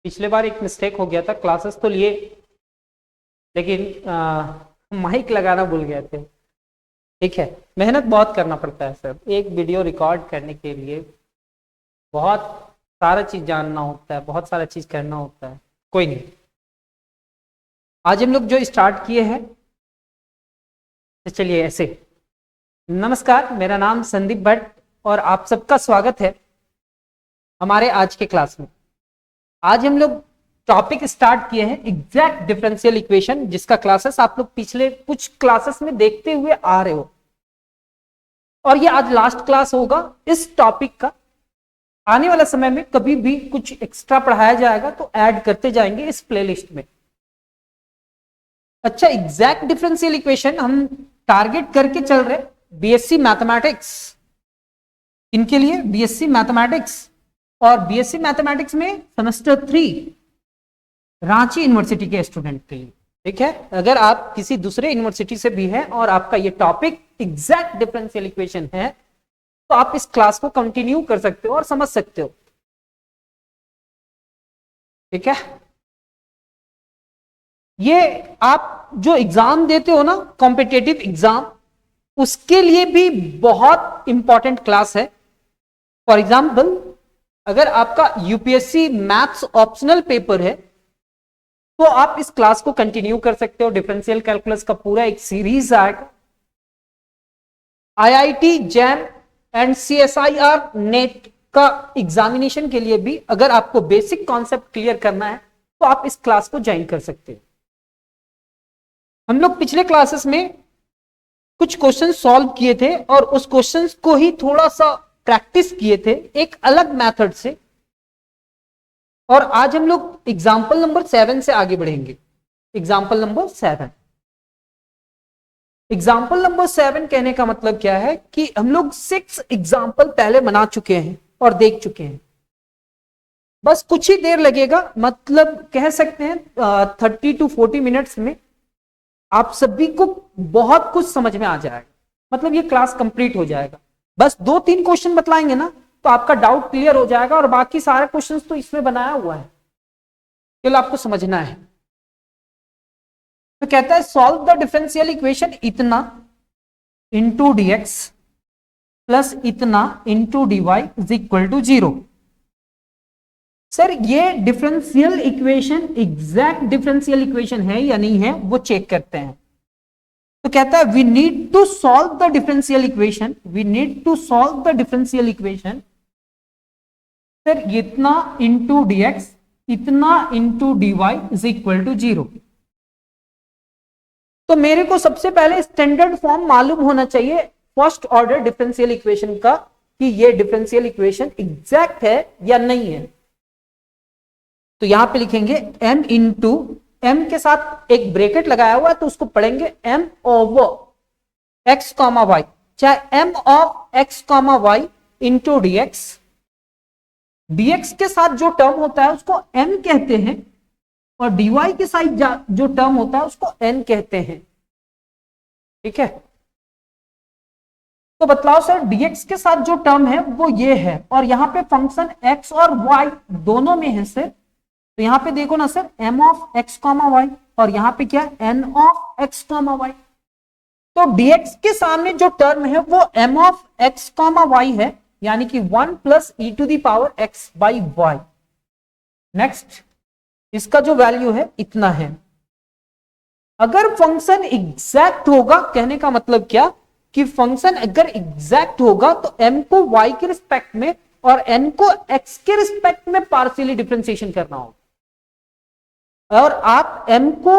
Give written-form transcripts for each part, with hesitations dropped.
पिछले बार एक मिस्टेक हो गया था, क्लासेस तो लिए लेकिन माइक लगाना भूल गए थे। ठीक है, मेहनत बहुत करना पड़ता है सर, एक वीडियो रिकॉर्ड करने के लिए बहुत सारा चीज जानना होता है, बहुत सारा चीज करना होता है। कोई नहीं, आज हम लोग जो स्टार्ट किए हैं तो चलिए ऐसे। नमस्कार, मेरा नाम संदीप भट्ट और आप सबका स्वागत है हमारे आज के क्लास में। आज हम लोग टॉपिक स्टार्ट किए हैं एग्जैक्ट डिफरेंशियल इक्वेशन, जिसका क्लासेस आप लोग पिछले कुछ क्लासेस में देखते हुए आ रहे हो और ये आज लास्ट क्लास होगा इस टॉपिक का। आने वाला समय में कभी भी कुछ एक्स्ट्रा पढ़ाया जाएगा तो ऐड करते जाएंगे इस प्लेलिस्ट में। अच्छा, एग्जैक्ट डिफरेंशियल इक्वेशन हम टारगेट करके चल रहे बीएससी मैथमेटिक्स। इनके लिए बीएससी मैथमेटिक्स और बीएससी मैथमेटिक्स में सेमेस्टर 3 रांची यूनिवर्सिटी के स्टूडेंट के लिए। ठीक है, अगर आप किसी दूसरे यूनिवर्सिटी से भी हैं और आपका ये टॉपिक एग्जैक्ट डिफरेंशियल इक्वेशन है तो आप इस क्लास को कंटिन्यू कर सकते हो और समझ सकते हो। ठीक है, ये आप जो एग्जाम देते हो ना, कॉम्पिटिटिव एग्जाम, उसके लिए भी बहुत इंपॉर्टेंट क्लास है। फॉर एग्जाम्पल, अगर आपका यूपीएससी मैथ्स ऑप्शनल पेपर है तो आप इस क्लास को कंटिन्यू कर सकते हो। डिफरेंशियल कैलकुलस का पूरा एक सीरीज आएगा। IIT jam and CSIR net का एग्जामिनेशन के लिए भी अगर आपको बेसिक कॉन्सेप्ट क्लियर करना है तो आप इस क्लास को ज्वाइन कर सकते हो। हम लोग पिछले क्लासेस में कुछ क्वेश्चन सॉल्व किए थे और उस क्वेश्चंस को ही थोड़ा सा प्रैक्टिस किए थे एक अलग मेथड से, और आज हम लोग एग्जाम्पल नंबर 7 से आगे बढ़ेंगे। एग्जाम्पल नंबर 7, एग्जाम्पल नंबर 7 कहने का मतलब क्या है कि हम लोग 6 एग्जाम्पल पहले बना चुके हैं और देख चुके हैं। बस कुछ ही देर लगेगा, मतलब कह सकते हैं 30 to 40 मिनट्स में आप सभी को बहुत कुछ समझ में आ जाएगा। मतलब ये क्लास कंप्लीट हो जाएगा। बस 2-3 क्वेश्चन बतलाएंगे ना तो आपका डाउट क्लियर हो जाएगा और बाकी सारे क्वेश्चंस तो इसमें बनाया हुआ है, केवल आपको समझना है। तो कहता है सॉल्व द डिफरेंशियल इक्वेशन इतना इंटू dx प्लस इतना into dy is equal to 0। Sir, ये differential equation exact differential equation है या नहीं है वो चेक करते हैं। तो कहता है we need to solve the differential equation, we need to solve the differential equation. Sir, इतना इंटू dx इतना into dy is equal to 0। तो मेरे को सबसे पहले स्टैंडर्ड फॉर्म मालूम होना चाहिए फर्स्ट ऑर्डर डिफरेंशियल इक्वेशन का कि ये डिफरेंशियल इक्वेशन एग्जैक्ट है या नहीं है। तो यहां पे लिखेंगे m इंटू m के साथ एक ब्रैकेट लगाया हुआ है तो उसको पढ़ेंगे m over x comma y, चाहे m of x comma y into dx। dx के साथ जो टर्म होता है उसको m कहते हैं और dy के साथ जो टर्म होता है उसको n कहते हैं। ठीक है, तो बतलाओ सर dx के साथ जो टर्म है वो ये है और यहां पे फंक्शन x और y दोनों में है सर। तो यहां पे देखो ना sir, m of x comma y और यहां पे क्या है n of x comma y. तो dx के सामने जो टर्म है वो m of x comma y है, यानी कि 1 plus e to the power x by y. Next, इसका जो वैल्यू है इतना है। अगर फंक्शन एग्जैक्ट होगा, कहने का मतलब क्या कि फंक्शन अगर एग्जैक्ट होगा तो m को y के रिस्पेक्ट में और n को x के रिस्पेक्ट में पार्शियली डिफरेंशिएशन करना होगा। और आप m को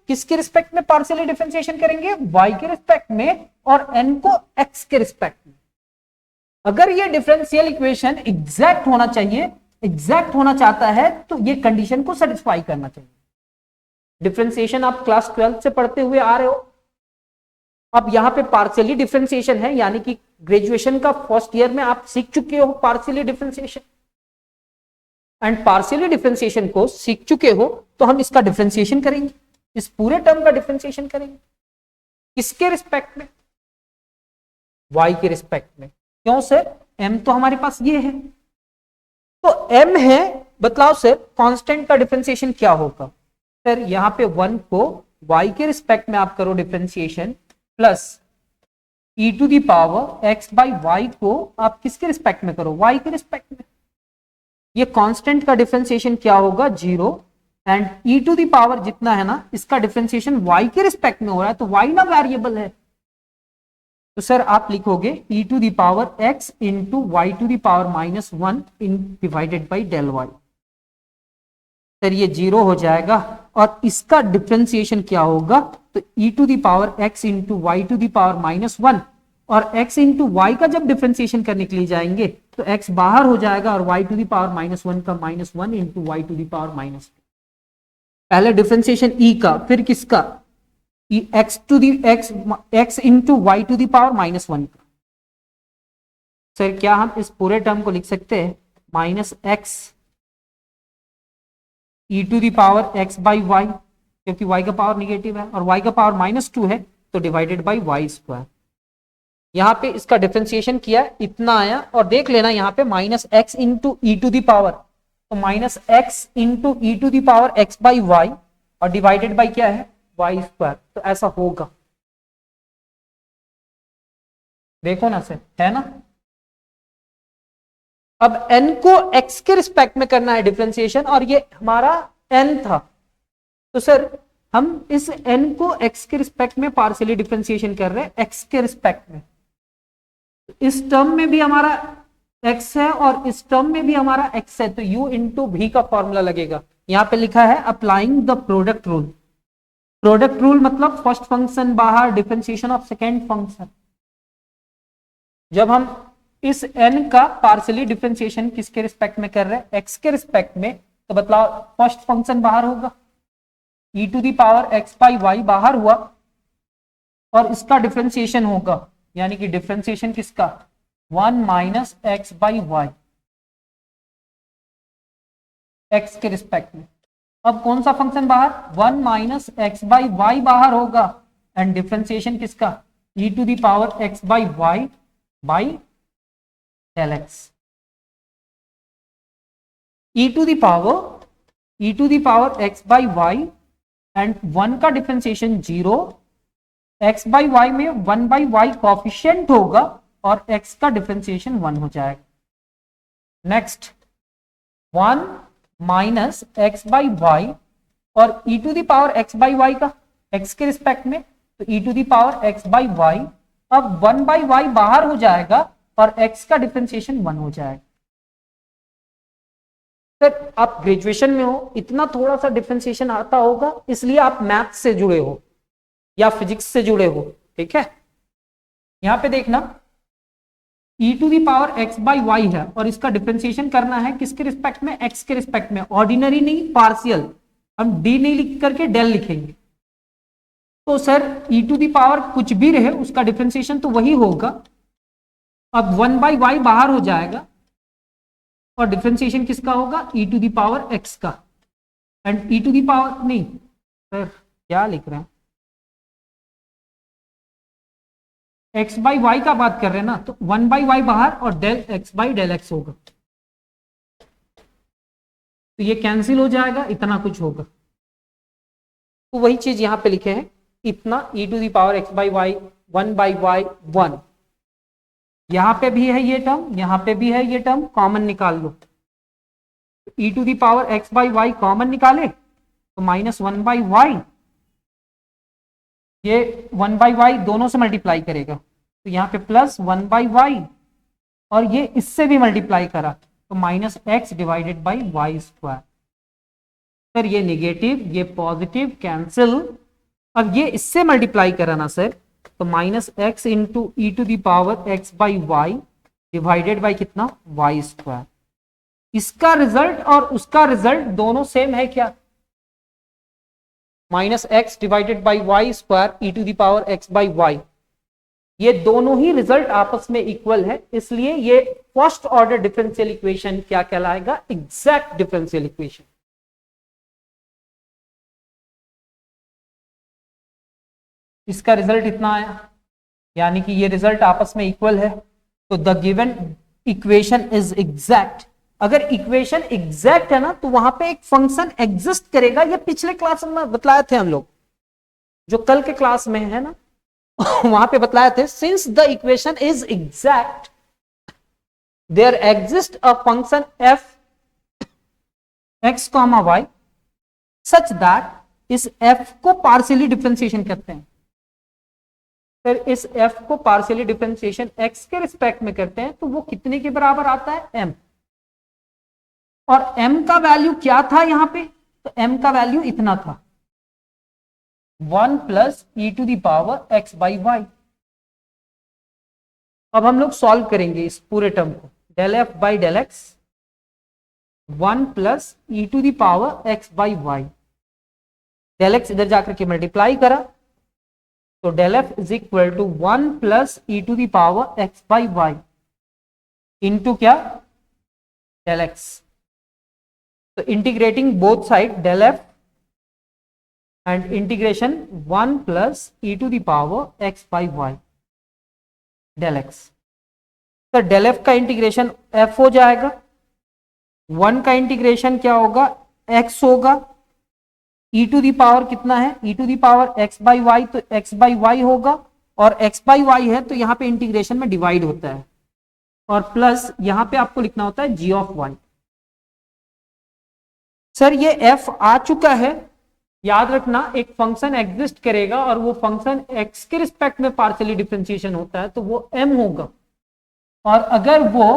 किसके रिस्पेक्ट में पार्शियली डिफरेंशिएशन करेंगे? y के रिस्पेक्ट में और n को x के रिस्पेक्ट में। अगर ये डिफरेंशियल इक्वेशन एग्जैक्ट होना चाहिए, एग्जैक्ट होना चाहता है तो ये कंडीशन को सेटिस्फाई करना चाहिए। डिफरेंशिएशन आप क्लास 12 से पढ़ते हुए आ रहे हो। अब यहां पे पार्शियली डिफरेंशिएशन है, यानी कि ग्रेजुएशन का फर्स्ट ईयर में आप सीख चुके हो partially differentiation, and partially differentiation को सीख चुके हो तो हम इसका डिफरेंशिएशन करेंगे, इस पूरे टर्म का डिफरेंशिएशन करेंगे। किसके रिस्पेक्ट में? y के रिस्पेक्ट में। क्यों सर? m तो हमारे पास ये है, तो m है बतलाओ सर कांस्टेंट का डिफरेंशिएशन क्या होगा। सर यहाँ पे 1 को y के रिस्पेक्ट में आप करो differentiation, plus e to the power x by y को आप किसके रिस्पेक्ट में करो, y के रिस्पेक्ट में। ये कांस्टेंट का डिफरेंशिएशन क्या होगा, 0, and e to the power जितना है ना इसका डिफरेंशिएशन y के रिस्पेक्ट में हो रहा है, तो y ना वेरिएबल है, तो सर आप लिखोगे e to the power x into y to the power -1 इन divided by del y। Sir ये 0 हो जाएगा और इसका डिफरेंशिएशन क्या होगा, तो e to the power x into y to the power -1, और x इंटू वाई का जब डिफरेंशिएशन करने के लिए जाएंगे तो x बाहर हो जाएगा और y टू दी पावर -1 का -1 into y to the power -2। पहले डिफरेंशिएशन e का, फिर किसका, x to the x into y to the power -1 का। सर क्या हम इस पूरे टर्म को लिख सकते हैं -x e to the power x by y, क्योंकि y का पावर निगेटिव है और y का पावर -2 है, तो डिवाइडेड बाई वाई स्क्वायर। यहाँ पे इसका डिफरेंशिएशन किया इतना आया, और देख लेना यहाँ पे -x into e to the power, तो -x into e to the power x by y और डिवाइडेड बाई क्या है, वाई स्क्वायर। तो ऐसा होगा, देखो ना सर, है ना। अब n को x के रिस्पेक्ट में करना है डिफरेंशिएशन, और ये हमारा n था, तो सर हम इस n को x के रिस्पेक्ट में पार्शियली डिफरेंशिएशन कर रहे हैं, x के रिस्पेक्ट में। इस टर्म में भी हमारा x है और इस टर्म में भी हमारा x है, तो u इंटू v का फॉर्मूला लगेगा। यहां पे लिखा है applying the product rule. Product rule मतलब फर्स्ट फंक्शन बाहर, डिफरेंशिएशन ऑफ सेकेंड फंक्शन। जब हम इस n का पार्शियली डिफरेंशिएशन किसके रिस्पेक्ट में कर रहे हैं, x के रिस्पेक्ट में, तो बतलाओ फर्स्ट फंक्शन बाहर होगा, e to the power x by y बाहर हुआ, और इसका डिफरेंशिएशन होगा, यानी कि डिफरेंशिएशन किसका, 1 minus x by y, x के रिस्पेक्ट में। अब कौन सा फंक्शन बाहर, 1 माइनस एक्स बाई वाई बाहर होगा, एंड डिफरेंशिएशन किसका, e to the power x by y by del x. e to the power x by y and 1 का डिफरेंशिएशन 0, x बाई वाई में 1 बाई वाई कॉफिशिएंट होगा और x का differentiation 1 हो जाएगा। Next 1 minus x by y और e to the power x by y का x के रिस्पेक्ट में, तो e to the power x by y, अब 1 बाई वाई बाहर हो जाएगा और x का डिफरेंशिएशन 1 हो जाएगा। सर आप ग्रेजुएशन में हो, इतना थोड़ा सा डिफरेंशिएशन आता होगा, इसलिए आप मैथ से जुड़े हो या फिजिक्स से जुड़े हो, ठीक है। यहां पे देखना e to the power x by y है और इसका डिफरेंशिएशन करना है किसके रिस्पेक्ट में, x के रिस्पेक्ट में। ऑर्डिनरी नहीं, पार्शियल, हम d नहीं लिख करके डेल लिखेंगे। तो sir e to the power कुछ भी रहे उसका डिफरेंशिएशन तो वही होगा। अब 1 बाई वाई बाहर हो जाएगा और डिफरेंशिएशन किसका होगा, e to the power x का, and e to the power नहीं, सर क्या लिख रहे हैं, x बाई वाई का बात कर रहे हैं ना, तो 1 बाई वाई बाहर और del x by del x होगा, तो ये कैंसिल हो जाएगा, इतना कुछ होगा। तो वही चीज यहां पे लिखे हैं, इतना e to the power x by y 1 by y 1, यहां पे भी है ये टर्म, यहां पे भी है ये टर्म, कॉमन निकाल लो। e to the power x by y common निकाले तो -1 बाई वाई, ये 1 बाई वाई दोनों से मल्टीप्लाई करेगा, तो यहाँ पे +1 बाई वाई, और ये इससे भी मल्टीप्लाई करा तो -x divided by y square. Sir ये निगेटिव, ये पॉजिटिव, कैंसिल। अब ये इससे मल्टीप्लाई करा ना सर, तो -x into e to the power x by y divided by कितना, वाई स्क्वायर। इसका रिजल्ट और उसका रिजल्ट दोनों सेम है क्या, -x divided by y square e to the power x by y, ये दोनों ही रिजल्ट आपस में इक्वल है, इसलिए ये फर्स्ट ऑर्डर डिफरेंशियल इक्वेशन क्या कहलाएगा, एग्जैक्ट डिफरेंशियल इक्वेशन। इसका रिजल्ट इतना आया, यानी कि ये रिजल्ट आपस में इक्वल है, तो the given equation is exact अगर इक्वेशन एग्जैक्ट है ना तो वहां पे एक फंक्शन एग्जिस्ट करेगा। ये पिछले क्लास में बतलाए थे हम लोग, जो कल के क्लास में है ना वहां पे बतलाए थे, since the equation is exact there exist a function f x comma y such that, इस एफ को पार्शियली डिफरेंशिएशन करते हैं। फिर इस एफ को पार्शियली डिफरेंशिएशन एक्स के रिस्पेक्ट में करते हैं तो वो कितने के बराबर आता है, एम। और m का वैल्यू क्या था यहां पे, तो m का वैल्यू इतना था 1 plus e to the power x by y. अब हम लोग सॉल्व करेंगे इस पूरे टर्म को, del f by del x 1 plus e to the power x by y, del x इधर जाकर के मल्टीप्लाई करा तो del f is equal to 1 plus e to the power x by y into क्या, del x. तो integrating both side del f and integration 1 plus e to the power x by y del x. तो del f का integration f हो जाएगा, 1 का integration क्या होगा, x होगा, ई टू दी पावर कितना है, e to the power x by y, तो एक्स बाई वाई होगा, और एक्स बाई वाई है तो यहां पे इंटीग्रेशन में डिवाइड होता है, और प्लस यहां पे आपको लिखना होता है जी ऑफ वाई। सर ये f आ चुका है, याद रखना एक फंक्शन एग्जिस्ट करेगा और वो फंक्शन x के रिस्पेक्ट में पार्शियली डिफरेंशिएशन होता है तो वो m होगा। और अगर वो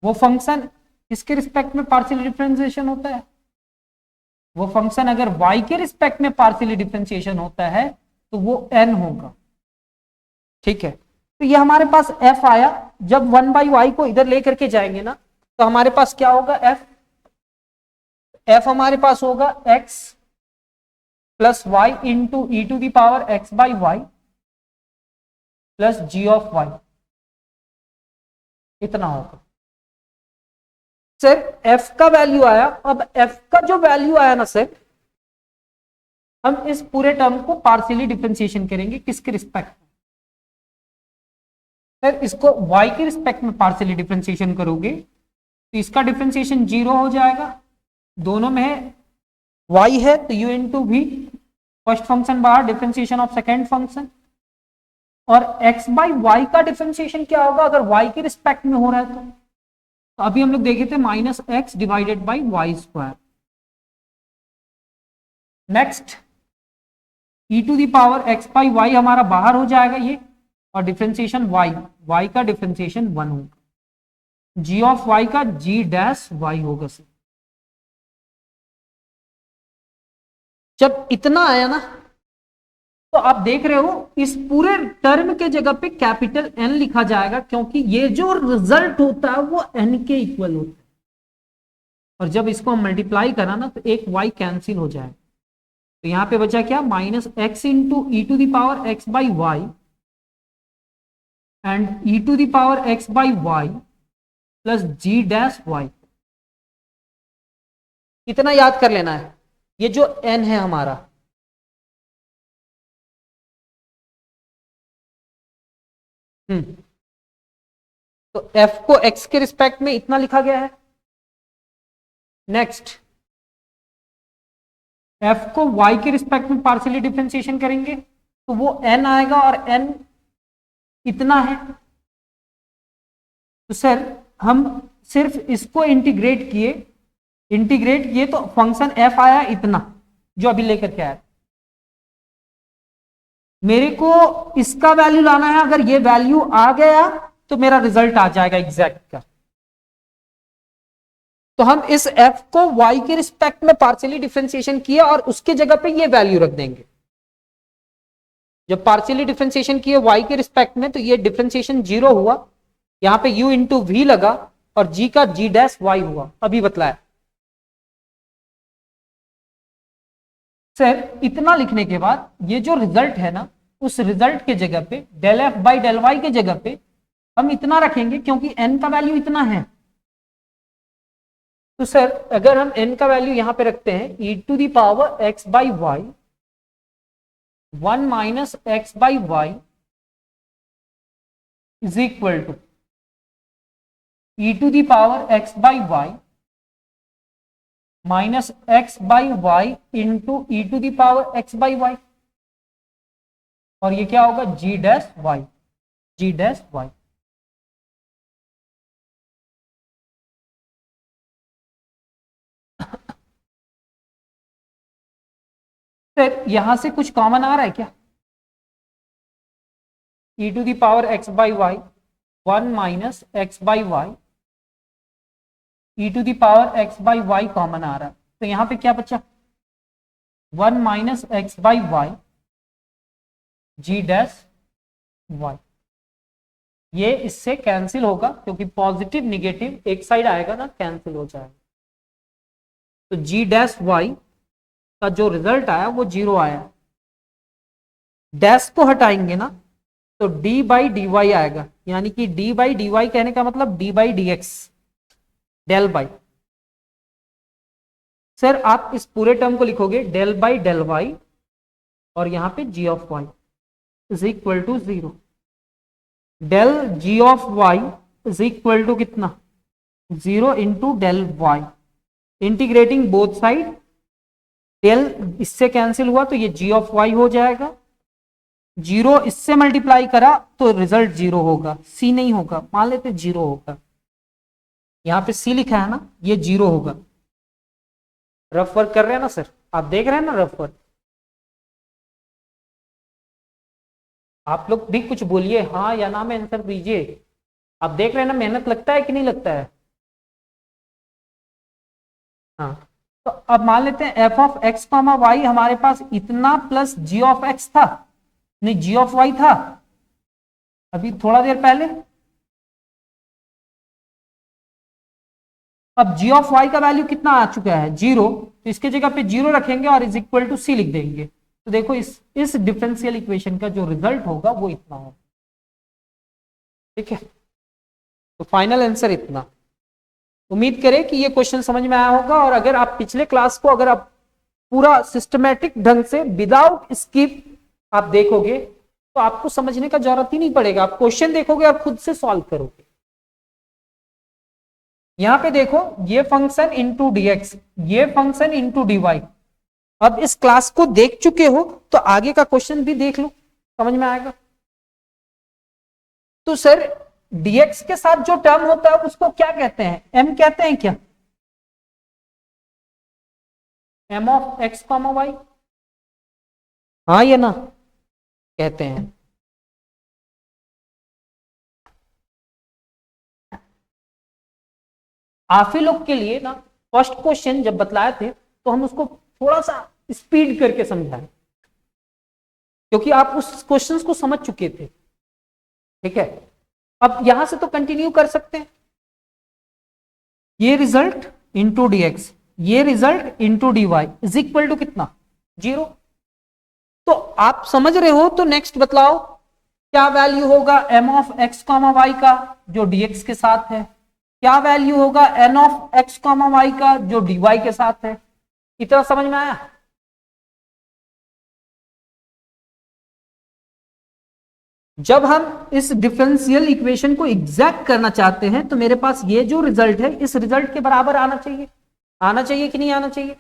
फंक्शन किसके रिस्पेक्ट में पार्शियली डिफरेंशिएशन होता है, वो फंक्शन अगर y के रिस्पेक्ट में पार्शियली डिफरेंशिएशन होता है तो वो n होगा। ठीक है, तो ये हमारे पास f आया। जब 1 बाई वाई को इधर लेकर के जाएंगे ना तो हमारे पास क्या होगा, f हमारे पास होगा x plus y into e to the power x by y plus g of y, इतना होगा। सर f का वैल्यू आया, अब f का जो वैल्यू आया ना सर, हम इस पूरे टर्म को पार्शियली डिफरेंशिएशन करेंगे किसके रिस्पेक्ट में, सर इसको y के रिस्पेक्ट में पार्शियली डिफरेंशिएशन करोगे तो इसका डिफरेंशिएशन 0 हो जाएगा, दोनों में y है तो u into v, first function बाहर, डिफरेंशिएशन ऑफ सेकेंड फंक्शन, और x बाई वाई का डिफरेंशिएशन क्या होगा अगर y के रिस्पेक्ट में हो रहा है तो अभी हम लोग देखे थे minus x divided by y square. Next e to the power x by y हमारा बाहर हो जाएगा ये, और डिफरेंशिएशन y का डिफरेंशिएशन 1 होगा, g ऑफ y का g डैश y होगा सर। जब इतना आया ना तो आप देख रहे हो इस पूरे टर्म के जगह पे कैपिटल N लिखा जाएगा, क्योंकि ये जो रिजल्ट होता है वो N के इक्वल होता है, और जब इसको हम मल्टीप्लाई करा ना तो एक y कैंसिल हो जाएगा, तो यहां पे बचा क्या, minus x into e to the power x by y and e to the power x by y plus g dash y. इतना याद कर लेना है, ये जो n है हमारा, तो f को x के रिस्पेक्ट में इतना लिखा गया है। नेक्स्ट f को y के रिस्पेक्ट में पार्शियली डिफरेंशिएशन करेंगे तो वो n आएगा, और n इतना है। तो सर हम सिर्फ इसको इंटीग्रेट किए तो फंक्शन f आया इतना जो अभी लेकर के आया। मेरे को इसका वैल्यू लाना है, अगर ये वैल्यू आ गया तो मेरा रिजल्ट आ जाएगा एग्जैक्ट का। तो हम इस f को y के रिस्पेक्ट में पार्शियली डिफरेंशिएशन किए और उसके जगह पे ये वैल्यू रख देंगे। जब पार्शियली डिफरेंशिएशन किए y के रिस्पेक्ट में तो ये डिफरेंशिएशन 0 हुआ, यहां पे u इंटू वी लगा और g का g डैश y हुआ, अभी बतलाया। सर इतना लिखने के बाद ये जो रिजल्ट है ना, उस रिजल्ट के जगह पे del f by del y के जगह पे हम इतना रखेंगे, क्योंकि n का वैल्यू इतना है। तो सर अगर हम n का वैल्यू यहां पे रखते हैं e to the power x by y 1 minus x by y is equal to e to the power x by y minus x by y into e to the power x by y, और ये क्या होगा g dash y, g dash y. फिर यहां से कुछ common आ रहा है क्या, e to the power x by y 1 minus x by y e to the power x by y common आ रहा है, तो यहां पे क्या बचा 1 minus x by y g dash y. ये इससे कैंसिल होगा क्योंकि पॉजिटिव निगेटिव एक साइड आएगा ना, कैंसिल हो जाएगा। तो जी डैश वाई का जो रिजल्ट आया वो 0 आया। डैश को हटाएंगे ना तो डी बाई डी वाई आएगा, यानी कि डी बाई डी वाई कहने का मतलब d by d x, del by. Sir आप इस पूरे टर्म को लिखोगे डेल बाई डेल वाई और यहां पे g of y is equal to 0। Del g of y is equal to कितना 0 into del y, integrating both side, del इससे कैंसिल हुआ तो ये जी ऑफ वाई हो जाएगा, 0 इससे मल्टीप्लाई करा तो रिजल्ट 0 होगा, सी नहीं होगा, मान लेते 0 होगा, यहां पे सी लिखा है ना, ये 0 होगा। रफ वर्क कर रहे हैं ना सर, आप देख रहे हैं ना रफ वर्क, आप लोग भी कुछ बोलिए हाँ या ना में आंसर दीजिए। आप देख रहे हैं ना मेहनत लगता है कि नहीं लगता है। हाँ तो अब मान लेते हैं f of x comma y हमारे पास इतना प्लस जी ऑफ एक्स था, नहीं जी ऑफ वाई था अभी थोड़ा देर पहले। अब जी ऑफ वाई का वैल्यू कितना आ चुका है 0, तो इसके जगह पे 0 रखेंगे और इज इक्वल टू सी लिख देंगे। तो देखो इस डिफरेंशियल इक्वेशन का जो रिजल्ट होगा वो इतना होगा, ठीक है। तो फाइनल आंसर इतना। उम्मीद करें कि ये क्वेश्चन समझ में आया होगा, और अगर आप पिछले क्लास को अगर आप पूरा सिस्टमैटिक ढंग से विदाउट स्किप आप देखोगे तो आपको समझने का जरूरत ही नहीं पड़ेगा, आप क्वेश्चन देखोगे और खुद से सॉल्व करोगे। यहां पे देखो ये फंक्शन इंटू डीएक्स, ये फंक्शन इंटू डीवाई। अब इस क्लास को देख चुके हो तो आगे का क्वेश्चन भी देख लो, समझ में आएगा। तो सर डीएक्स के साथ जो टर्म होता है उसको क्या कहते हैं, एम कहते हैं क्या, m of x comma y, हाँ या ना कहते हैं। आप ही लोग के लिए ना फर्स्ट क्वेश्चन जब बतलाए थे तो हम उसको थोड़ा सा स्पीड करके समझाएं क्योंकि आप उस क्वेश्चंस को समझ चुके थे, ठीक है। अब यहां से तो कंटिन्यू कर सकते हैं, ये रिजल्ट इंटू डीएक्स, ये result into dy is equal to कितना 0। तो आप समझ रहे हो तो नेक्स्ट बतलाओ क्या वैल्यू होगा m of x comma y का जो डीएक्स के साथ है, क्या वैल्यू होगा n of x comma y का जो डीवाई के साथ है। इतना समझ में आया। जब हम इस डिफरेंशियल इक्वेशन को एग्जैक्ट करना चाहते हैं तो मेरे पास ये जो रिजल्ट है इस रिजल्ट के बराबर आना चाहिए, आना चाहिए कि नहीं आना चाहिए।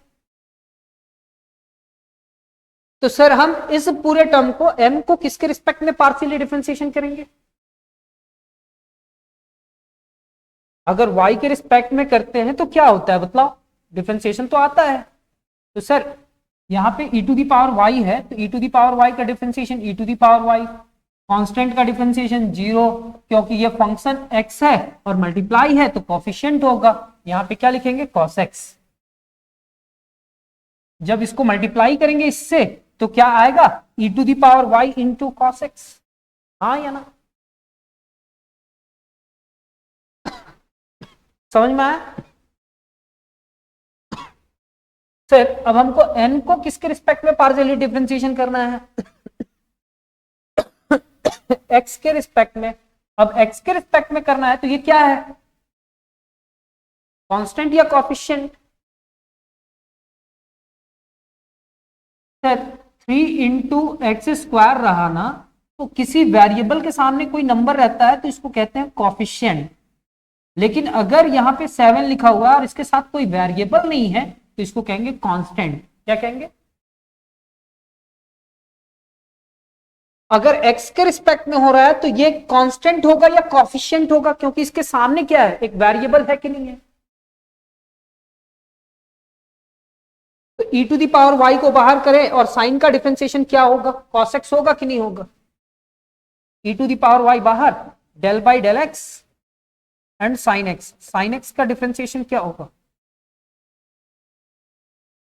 तो सर हम इस पूरे टर्म को m को किसके रिस्पेक्ट में पार्शियली डिफरेंशिएशन करेंगे, अगर y के रिस्पेक्ट में करते हैं तो क्या होता है बताओ, डिफरेंशिएशन तो आता है। तो सर यहां पे e to the power y है तो e to the power y का differentiation e to the power y, constant का डिफरेंशिएशन 0 क्योंकि ये फंक्शन x है और मल्टीप्लाई है तो कोफिशिएंट होगा, यहां पे क्या लिखेंगे cos x। जब इसको मल्टीप्लाई करेंगे इससे तो क्या आएगा e to the power y into cos x, हाँ या ना, समझ में आया। सर अब हमको n को किसके रिस्पेक्ट में पार्शियली डिफरेंशिएशन करना है x के रिस्पेक्ट में। अब x के रिस्पेक्ट में करना है तो ये क्या है कांस्टेंट या coefficient. Sir 3 into x square रहा ना, तो किसी वेरिएबल के सामने कोई नंबर रहता है तो इसको कहते हैं कोफिशिएंट। लेकिन अगर यहां पे 7 लिखा हुआ है और इसके साथ कोई वेरिएबल नहीं है तो इसको कहेंगे कांस्टेंट। क्या कहेंगे? अगर x के रिस्पेक्ट में हो रहा है तो ये कांस्टेंट होगा या कोफिशिएंट होगा, क्योंकि इसके सामने क्या है, एक वेरिएबल है कि नहीं है। तो e to the power y को बाहर करें और साइन का डिफरेंशिएशन क्या होगा, cos x होगा कि नहीं होगा। e to the power y बाहर, del by del x and sine x का डिफरेंशिएशन क्या होगा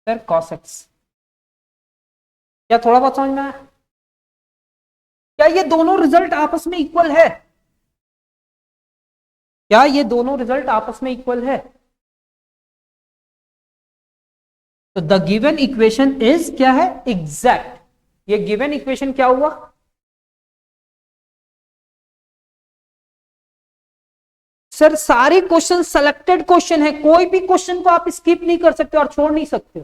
सर, cos x। क्या थोड़ा बहुत समझ में आया? क्या ये दोनों रिजल्ट आपस में इक्वल है? क्या ये दोनों रिजल्ट आपस में इक्वल है? तो द गिवन इक्वेशन इज क्या है, एग्जैक्ट। ये गिवन इक्वेशन क्या हुआ, सर सारे क्वेश्चन सेलेक्टेड क्वेश्चन है, कोई भी क्वेश्चन को आप स्किप नहीं कर सकते और छोड़ नहीं सकते।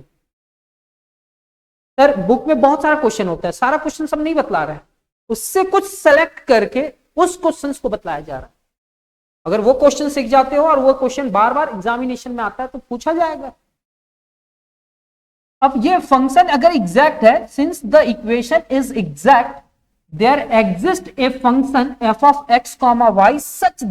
सर बुक में बहुत सारा क्वेश्चन होता है, सारा क्वेश्चन सब नहीं बतला रहा है, उससे कुछ सेलेक्ट करके उस क्वेश्चन को बतलाया जा रहा है। अगर वो क्वेश्चन सीख जाते हो और वो क्वेश्चन बार बार एग्जामिनेशन में आता है तो पूछा जाएगा। अब ये फंक्शन अगर एग्जैक्ट है, since the equation is exact, there exist a function f of x, y such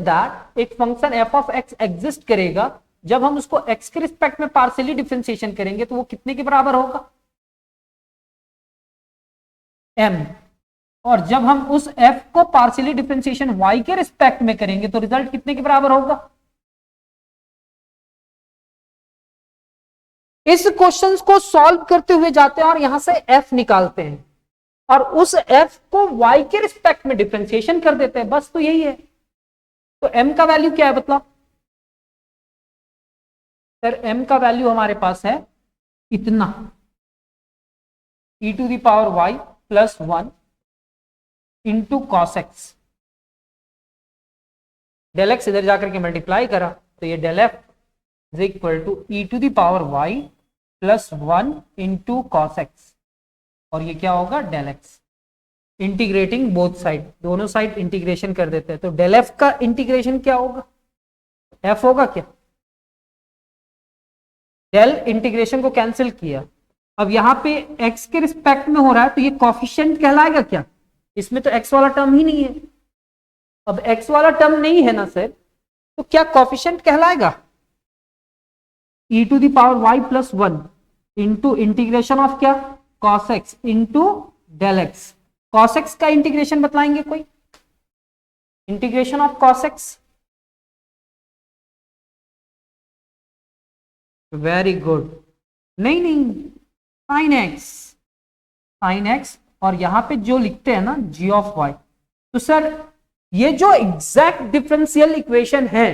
that एक function f of x exist करेगा। जब हम उसको x के रिस्पेक्ट में पार्शियली डिफरेंशिएशन करेंगे तो वो कितने के बराबर होगा, m। और जब हम उस f को पार्शियली डिफरेंशिएशन y के रिस्पेक्ट में करेंगे तो रिजल्ट कितने के बराबर होगा। इस क्वेश्चन को सॉल्व करते हुए जाते हैं और यहां से f निकालते हैं और उस f को y के रिस्पेक्ट में डिफरेंशिएशन कर देते हैं, बस तो यही है। तो m का वैल्यू क्या है बतलाओ सर, m का वैल्यू हमारे पास है इतना, e to the power y plus 1 into cos x. Del x इधर जाकर के मल्टीप्लाई करा तो ये del f is equal to e to the power y plus 1 into cos x, और ये क्या होगा, del x. Integrating both side, दोनों साइड इंटीग्रेशन कर देते हैं तो डेल एफ का इंटीग्रेशन क्या होगा, एफ होगा क्या। डेल इंटीग्रेशन को कैंसिल किया, अब यहां पे x के रिस्पेक्ट में हो रहा है तो ये कॉफिशिएंट कहलाएगा क्या, इसमें तो x वाला टर्म ही नहीं है। अब x वाला टर्म नहीं है ना सर, तो क्या कॉफिशिएंट कहलाएगा, e to the power y plus 1 into integration of क्या, cos x into del x. cos x का इंटीग्रेशन बतलाएंगे कोई, integration of cos x। Very good, नहीं साइन एक्स और यहां पे जो लिखते हैं ना g ऑफ y, तो सर ये जो एग्जैक्ट डिफरेंशियल इक्वेशन है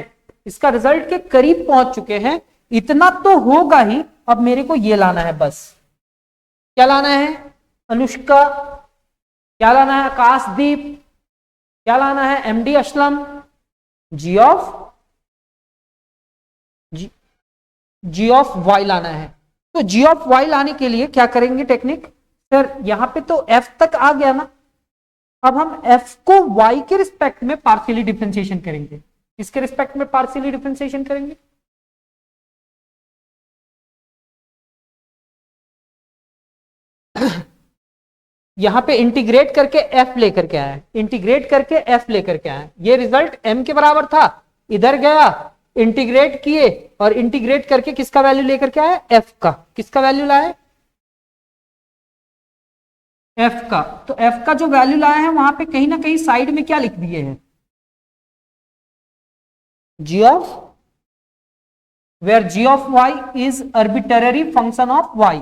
इसका रिजल्ट के करीब पहुंच चुके हैं, इतना तो होगा ही। अब मेरे को ये लाना है, बस क्या लाना है अनुष्का, क्या लाना है आकाशदीप, क्या लाना है MD Aslam, g of y लाना है। तो जी ऑफ वाई लाने के लिए क्या करेंगे टेक्निक, सर यहां पे तो f तक आ गया ना, अब हम f को y के रिस्पेक्ट में पार्शियली डिफरेंशिएशन करेंगे। किसके रिस्पेक्ट में पार्शियली डिफरेंशिएशन करेंगे, यहां पे इंटीग्रेट करके f लेकर के आया, इंटीग्रेट करके f लेकर के आया, ये रिजल्ट m के बराबर था, इधर गया इंटीग्रेट किए और इंटीग्रेट करके किसका वैल्यू लेकर के आया, f का। किसका वैल्यू लाया, f का। तो f का जो वैल्यू लाया है वहां पे कहीं ना कहीं साइड में क्या लिख दिए हैं, g of, where g of y is arbitrary function of y,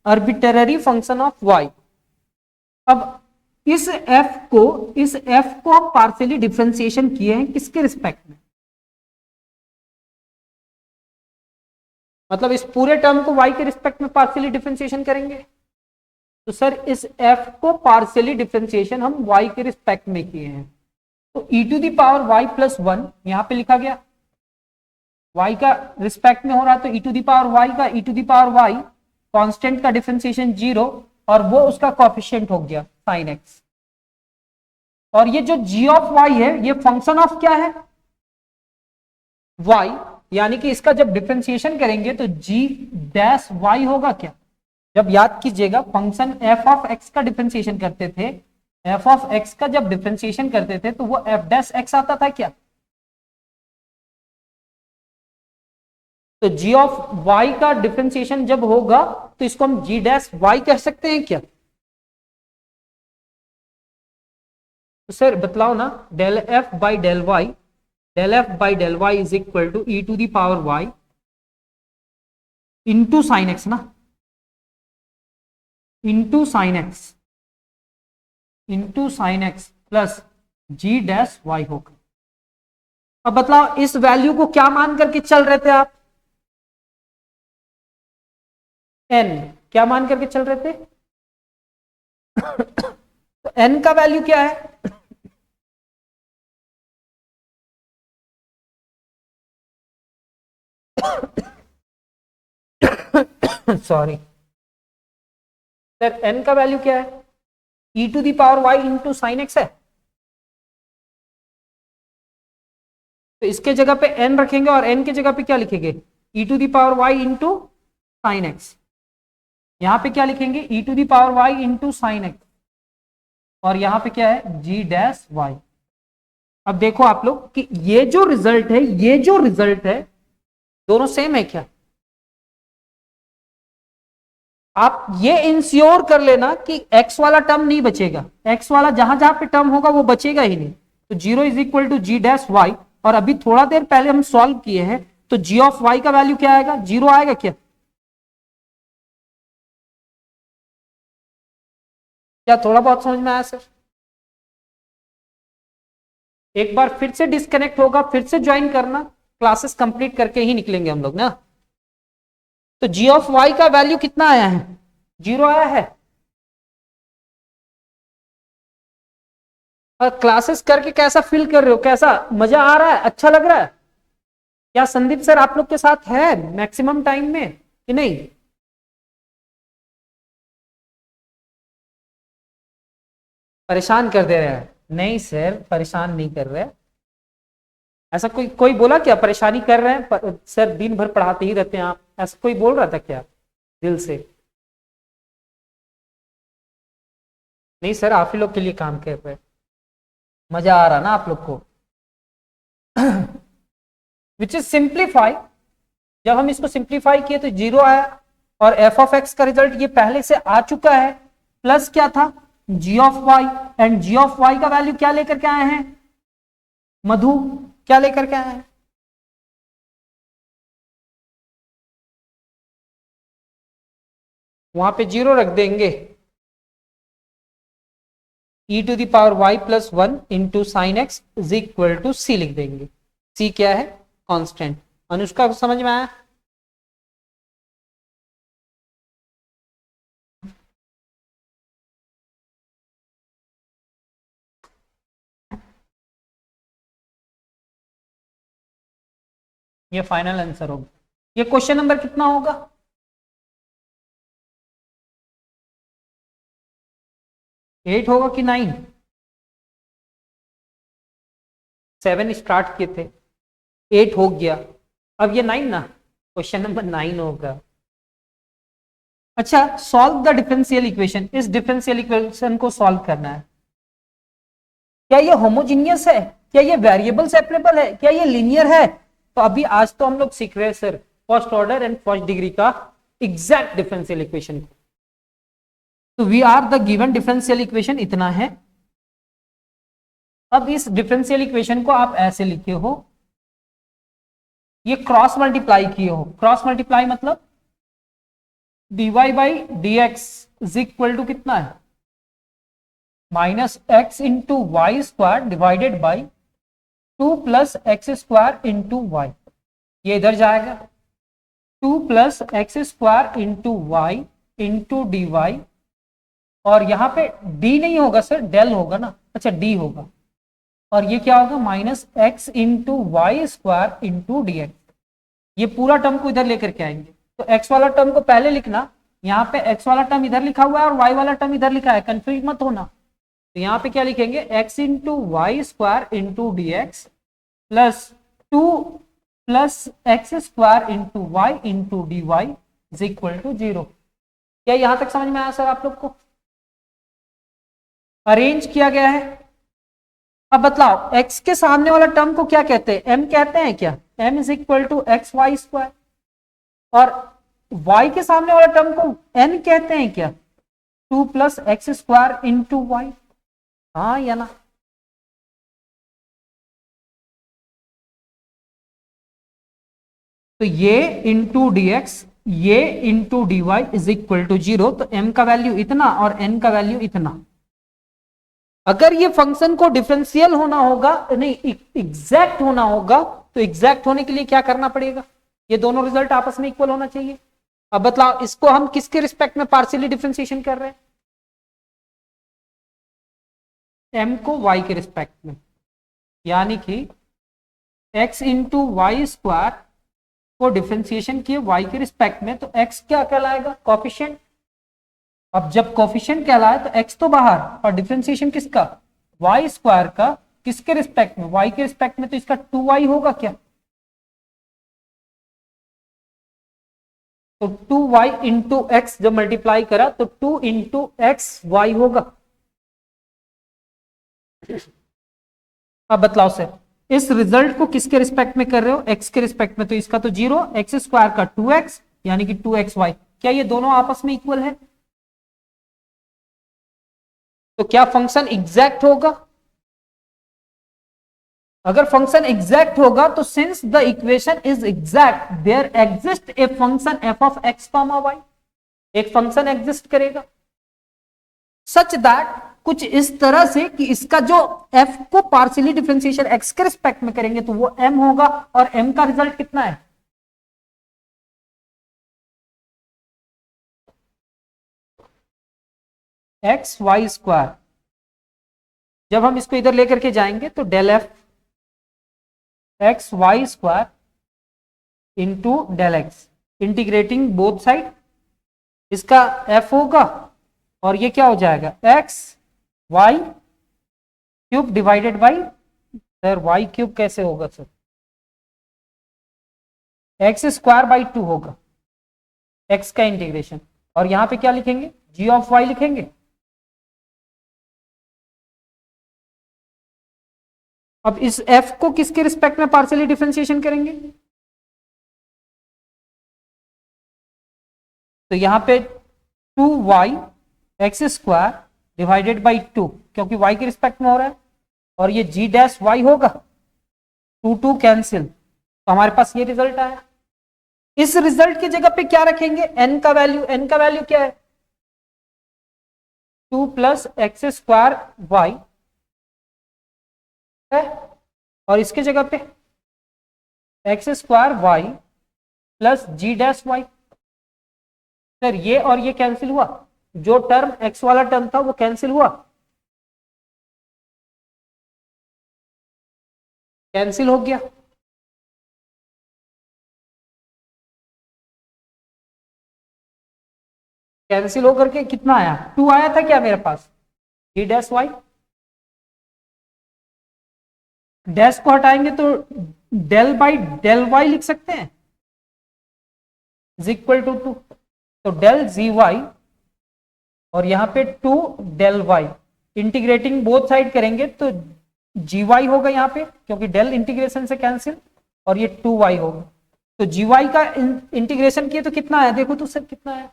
arbitrary function of y। अब इस f को आप पार्शियली डिफरेंशिएशन किए हैं किसके रिस्पेक्ट में, मतलब इस पूरे टर्म को y के रिस्पेक्ट में पार्शियली डिफरेंशिएशन करेंगे। तो सर इस f को पार्शियली डिफरेंशिएशन हम y के रिस्पेक्ट में किए हैं, तो e to the power y plus 1 यहां पे लिखा गया, y का रिस्पेक्ट में हो रहा है तो e to the power y का e to the power y, constant का डिफरेंशिएशन 0 और वो उसका कोएफिशिएंट हो गया sin x। और ये जो g ऑफ y है ये फंक्शन ऑफ क्या है, y, यानी कि इसका जब डिफरेंशिएशन करेंगे तो g डैश y होगा क्या। जब याद कीजिएगा फंक्शन f ऑफ x का डिफरेंशिएशन करते थे, f ऑफ x का जब डिफरेंशिएशन करते थे तो वो f डैश x आता था क्या। तो g ऑफ y का डिफरेंशिएशन जब होगा तो इसको हम g डैश y कह सकते हैं क्या। तो सर बतलाओ ना, del f by del y is equal to e to the power y into sine x ना, into sine x plus g dash y होगा। अब बतलाओ इस वैल्यू को क्या मान करके चल रहे थे आप, n क्या मान करके चल रहे थे तो n का वैल्यू क्या है, सॉरी सर n का वैल्यू क्या है, e to the power y into sine x है। तो इसके जगह पे n रखेंगे और n के जगह पे क्या लिखेंगे, e to the power y into sine x. यहां पे क्या लिखेंगे, e to the power y into sine x, और यहां पे क्या है g डैश y। अब देखो आप लोग कि ये जो रिजल्ट है दोनों सेम है क्या। आप ये इंश्योर कर लेना कि x वाला टर्म नहीं बचेगा, x वाला जहां जहां पे टर्म होगा वो बचेगा ही नहीं। तो 0 is equal to g dash y, और अभी थोड़ा देर पहले हम सॉल्व किए हैं तो g ऑफ y का वैल्यू क्या आएगा, 0 आएगा क्या। क्या थोड़ा बहुत समझ में आया सर। एक बार फिर से डिस्कनेक्ट होगा, फिर से ज्वाइन करना, क्लासेस कंप्लीट करके ही निकलेंगे हम लोग ना। तो g ऑफ y का वैल्यू कितना आया है, 0 आया है। और क्लासेस करके कैसा फील कर रहे हो, कैसा मजा आ रहा है, अच्छा लग रहा है क्या। संदीप सर आप लोग के साथ है मैक्सिमम टाइम में कि नहीं। परेशान कर दे रहे हैं, नहीं सर परेशान नहीं कर रहे, ऐसा कोई कोई बोला क्या परेशानी कर रहे हैं सर, दिन भर पढ़ाते ही रहते हैं आप, ऐसा कोई बोल रहा था क्या दिल से। नहीं सर आप ही लोग के लिए काम कर रहे हैं, मजा आ रहा ना आप लोग को विच इज सिंप्लीफाई। जब हम इसको सिंप्लीफाई किए तो 0 आया, और एफ ऑफ एक्स का रिजल्ट ये पहले से आ चुका है, प्लस क्या था g of y, and g of y का वैल्यू क्या लेकर के आए हैं मधु, क्या लेकर के आए हैं, वहां पे 0 रख देंगे, e to the power y plus 1 into sine x is equal to c लिख देंगे। c क्या है, कांस्टेंट। अनुष्का को समझ में आया। ये फाइनल आंसर होगा। ये क्वेश्चन नंबर कितना होगा, 8 होगा कि 9। 7 स्टार्ट किए थे, 8 हो गया, अब ये 9 ना, क्वेश्चन नंबर 9 होगा। अच्छा सॉल्व द डिफरेंशियल इक्वेशन, इस डिफरेंशियल इक्वेशन को सॉल्व करना है। क्या ये होमोजीनियस है, क्या ये वेरिएबल सेपरेबल है, क्या ये लीनियर है। तो अभी आज तो हम लोग सीख रहे हैं sir first order and first degree का एग्जैक्ट डिफरेंशियल इक्वेशन को। तो we are the given differential equation इतना है। अब इस डिफरेंशियल इक्वेशन को आप ऐसे लिखे हो, ये क्रॉस मल्टीप्लाई किए हो, क्रॉस मल्टीप्लाई मतलब dy by d x is equal to कितना है, minus x into y square divided by 2 plus x square into y. ये इधर जाएगा 2 plus x square into y into d y, और यहां पे d नहीं होगा सर, डेल होगा ना, अच्छा d होगा, और ये क्या होगा minus x into y square into d x. ये पूरा टर्म को इधर लेकर के आएंगे, तो x वाला टर्म को पहले लिखना, यहाँ पे x वाला टर्म इधर लिखा हुआ है और y वाला टर्म इधर लिखा है, कंफ्यूज मत होना। तो यहां पे क्या लिखेंगे, x into y square into d x plus 2 plus x square into y into d y is equal to 0। क्या यहां तक समझ में आया सर आप लोग को? अरेंज किया गया है। अब बतलाओ x के सामने वाला टर्म को क्या कहते हैं, m कहते हैं क्या? m is equal to x y square. और y के सामने वाला टर्म को n कहते हैं क्या? 2 plus x square into y. हाँ या ना? तो ये इंटू डी एक्स, ये into d y is equal to 0। तो m का वैल्यू इतना और n का वैल्यू इतना। अगर ये फंक्शन को डिफरेंशियल होना होगा, नहीं एग्जैक्ट होना होगा, तो एग्जैक्ट होने के लिए क्या करना पड़ेगा? ये दोनों रिजल्ट आपस में इक्वल होना चाहिए। अब बतलाओ इसको हम किसके रिस्पेक्ट में पार्शियली डिफरेंशिएशन कर रहे हैं? m को y के रिस्पेक्ट में, यानी कि x इंटू वाई स्क्वायर को डिफरेंशिएशन किए y के रिस्पेक्ट में, तो x क्या कहलाएगा? कोफिशिएंट। अब जब कोफिशिएंट कहलाए तो x तो बाहर और डिफरेंशिएशन किसका? y स्क्वायर का। किसके रिस्पेक्ट में? y के रिस्पेक्ट में। तो इसका 2y होगा क्या? तो 2y इंटू एक्स जब मल्टीप्लाई करा तो 2 इंटू एक्स वाई होगा। अब बतलाओ सर, इस रिजल्ट को किसके रिस्पेक्ट में कर रहे हो? x के रिस्पेक्ट में। तो इसका तो 0, एक्स स्क्वायर का 2x यानी कि 2xy। क्या ये दोनों आपस में इक्वल है? तो क्या फंक्शन एग्जैक्ट होगा? अगर फंक्शन एग्जैक्ट होगा तो since the equation is exact there exist a function f of x comma y। एक फंक्शन एग्जिस्ट करेगा सच दैट, कुछ इस तरह से कि इसका जो f को पार्शियली डिफरेंशिएशन x के रिस्पेक्ट में करेंगे तो वो m होगा। और m का रिजल्ट कितना है? X y square. जब हम इसको इधर लेकर के जाएंगे तो del f x y square into del x, integrating both side, इसका f होगा और ये क्या हो जाएगा? X y cube divided by, sir y cube कैसे होगा सर? एक्स स्क्वायर बाई 2 होगा x का इंटीग्रेशन। और यहां पे क्या लिखेंगे? g ऑफ y लिखेंगे। अब इस f को किसके रिस्पेक्ट में पार्शियली डिफरेंशिएशन करेंगे? तो यहां पे 2y x square divided by 2, क्योंकि y के रिस्पेक्ट में हो रहा है, और ये g डैश y होगा, 2 कैंसिल, तो हमारे पास ये रिजल्ट आया। इस रिजल्ट की जगह पे क्या रखेंगे? n का वैल्यू। n का वैल्यू क्या है? 2 प्लस एक्स स्क्वायर वाई है, और इसके जगह पे x square Y plus g dash Y. Sir ये और ये कैंसिल हुआ, जो टर्म x वाला टर्म था वो कैंसिल हुआ, कैंसिल हो गया। कैंसिल होकर के कितना आया? 2 आया था क्या मेरे पास? जी डैश वाई, डैश को हटाएंगे तो डेल बाई डेल वाई लिख सकते हैं, इज इक्वल टू 2। तो डेल जी वाई और यहां पे 2 del y, integrating both side करेंगे तो जी वाई होगा यहां पे, क्योंकि डेल इंटीग्रेशन से कैंसिल, और ये 2y होगा। तो जी वाई का इंटीग्रेशन किए तो कितना आया? देखो तो सर कितना आया।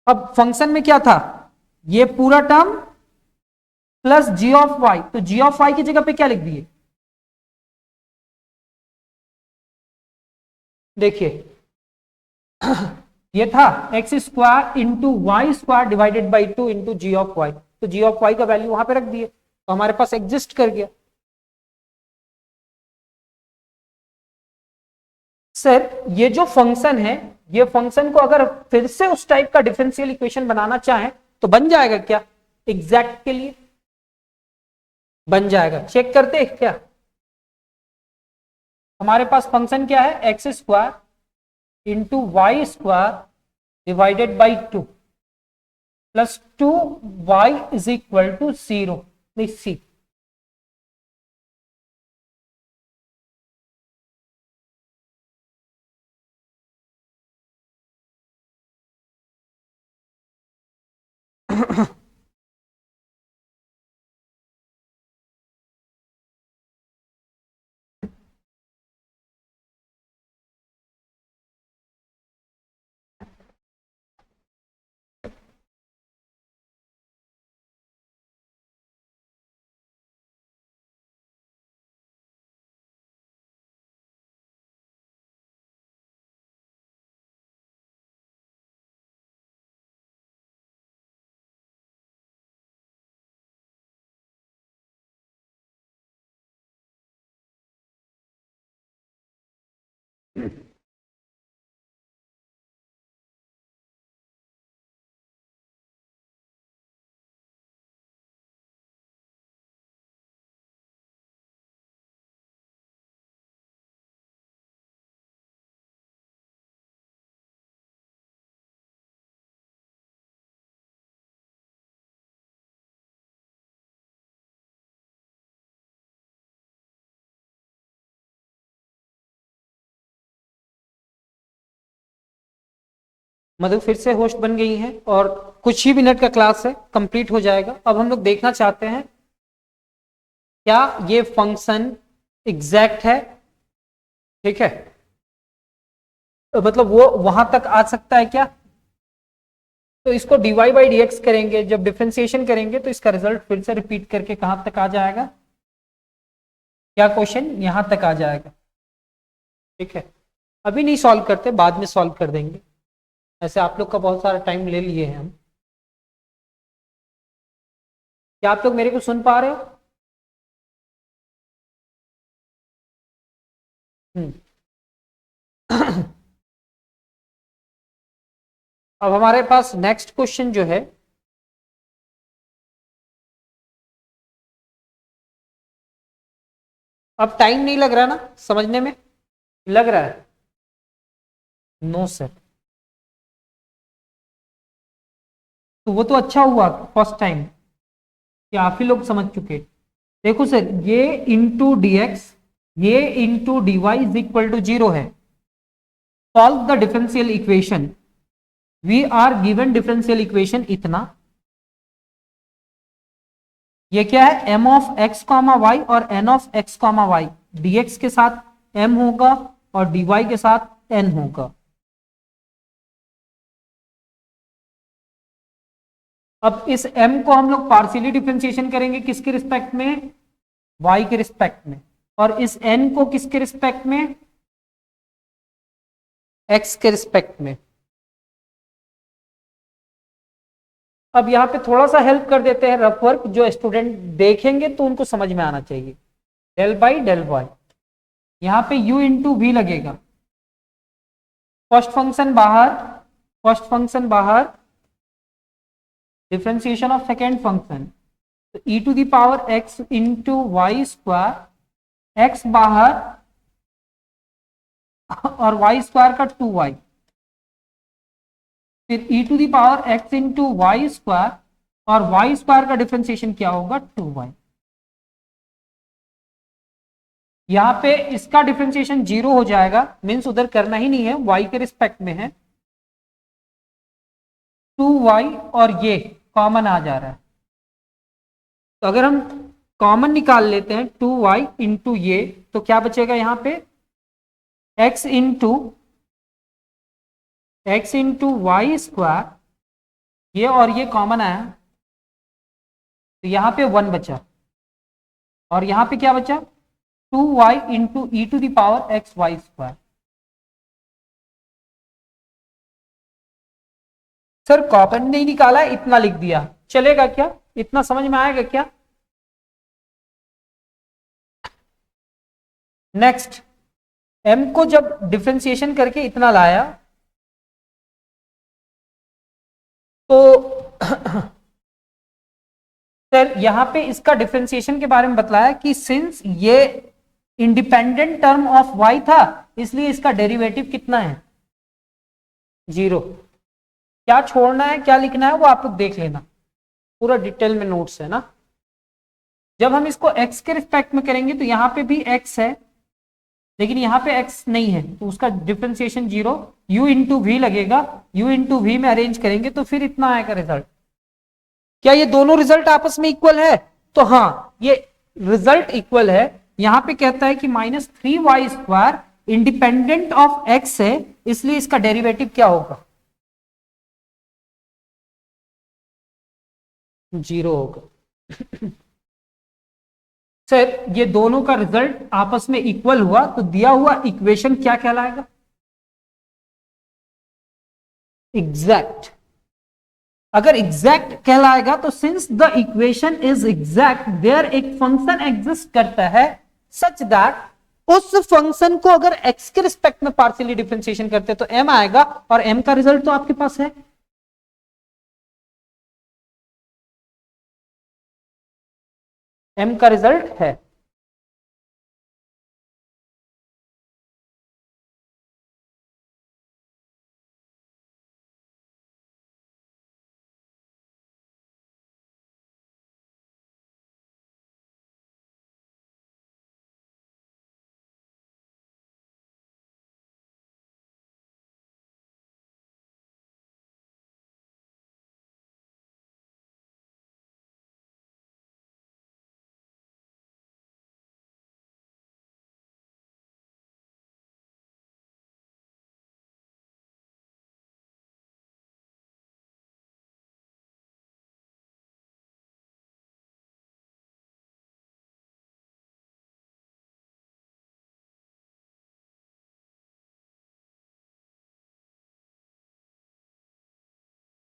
अब फंक्शन में क्या था? ये पूरा term plus g of y, तो जी ऑफ वाई की जगह पे क्या लिख दिए? देखिए ये था x square into y square divided by 2 into g of y, तो जी ऑफ वाई का वैल्यू वहां पे रख दिए, तो हमारे पास एग्जिस्ट कर गया। सर ये जो फंक्शन है, ये फंक्शन को अगर फिर से उस टाइप का डिफरेंशियल इक्वेशन बनाना चाहें तो बन जाएगा क्या? एग्जैक्ट के लिए बन जाएगा। चेक करते हैं क्या? हमारे पास फंक्शन क्या है? X square into y square divided by 2, plus 2y is equal to 0, c. Madhu फिर से होस्ट बन गई है और कुछ ही मिनट का क्लास है, कंप्लीट हो जाएगा। अब हम लोग देखना चाहते हैं क्या ये फंक्शन एग्जैक्ट है, ठीक है, मतलब वो वहां तक आ सकता है क्या। तो इसको dy बाई डी एक्स करेंगे, जब डिफरेंशिएशन करेंगे तो इसका रिजल्ट फिर से रिपीट करके कहां तक आ जाएगा, क्या क्वेश्चन यहां तक आ जाएगा, ठीक है। अभी नहीं सॉल्व करते, बाद में सॉल्व कर देंगे, ऐसे आप लोग का बहुत सारा टाइम ले लिए हैं हम। क्या आप लोग मेरे को सुन पा रहे हो? अब हमारे पास नेक्स्ट क्वेश्चन जो है, अब टाइम नहीं लग रहा ना समझने में, लग रहा है? No sir. तो वो तो अच्छा हुआ फर्स्ट टाइम कि आप ही लोग समझ चुके। देखो सर, ये इंटू डी एक्स, ये into d y is equal to 0 है। Solve the differential equation. We are given differential equation इतना, ये क्या है, m of x comma y और n of x comma y. Dx के साथ एम होगा और dy के साथ n होगा। अब इस m को हम लोग पार्शियली डिफरेंशिएशन करेंगे किसके रिस्पेक्ट में, y के रिस्पेक्ट में, और इस n को किसके रिस्पेक्ट में, x के रिस्पेक्ट में। अब यहां पे थोड़ा सा हेल्प कर देते हैं, रफ वर्क जो स्टूडेंट देखेंगे तो उनको समझ में आना चाहिए। डेल बाई डेल वाई, यहां पे u इंटू वी लगेगा, फर्स्ट फंक्शन बाहर, फर्स्ट फंक्शन बाहर, डिफरेंशिएशन ऑफ सेकेंड फंक्शन, तो e to the power x into y square, x बाहर और y स्क्वायर का 2y, फिर e to the power x into y square और y square का डिफरेंशिएशन क्या होगा, 2y। यहां पे इसका डिफरेंशिएशन 0 हो जाएगा, मीन्स उधर करना ही नहीं है, y के रिस्पेक्ट में है, 2y और ये कॉमन आ जा रहा है। तो अगर हम कॉमन निकाल लेते हैं 2y इंटू ये, तो क्या बचेगा यहां पे, x इंटू वाई स्क्वायर, ये और ये कॉमन आया तो यहां पे 1 बचा, और यहां पे क्या बचा, 2y into e to the power x y square. Sir common नहीं निकाला, इतना लिख दिया, चलेगा क्या, इतना समझ में आएगा क्या? नेक्स्ट, m को जब डिफरेंशिएशन करके इतना लाया तो सर यहां पे इसका डिफरेंशिएशन के बारे में बतलाया कि सिंस ये इंडिपेंडेंट टर्म ऑफ y था, इसलिए इसका डेरिवेटिव कितना है, 0। क्या छोड़ना है क्या लिखना है वो आप लोग देख लेना, पूरा डिटेल में नोट्स है ना। जब हम इसको x के रिस्पेक्ट में करेंगे तो यहाँ पे भी x है लेकिन यहाँ पे x नहीं है, तो उसका डिफरेंशिएशन 0, u इंटू वी लगेगा, u इंटू वी में अरेंज करेंगे तो फिर इतना आएगा रिजल्ट। क्या ये दोनों रिजल्ट आपस में इक्वल है? तो हाँ, ये रिजल्ट इक्वल है। यहां पे कहता है कि -3y² इंडिपेंडेंट ऑफ x है, इसलिए इसका डेरिवेटिव क्या होगा? 0 होगा। सर ये दोनों का रिजल्ट आपस में इक्वल हुआ तो दिया हुआ इक्वेशन क्या कहलाएगा? एग्जैक्ट। अगर एग्जैक्ट कहलाएगा तो since the equation is exact, there एक फंक्शन एग्जिस्ट करता है सच दैट उस फंक्शन को अगर x के रिस्पेक्ट में पार्शियली डिफरेंशिएशन करते तो m आएगा, और m का रिजल्ट तो आपके पास है। m का रिजल्ट है।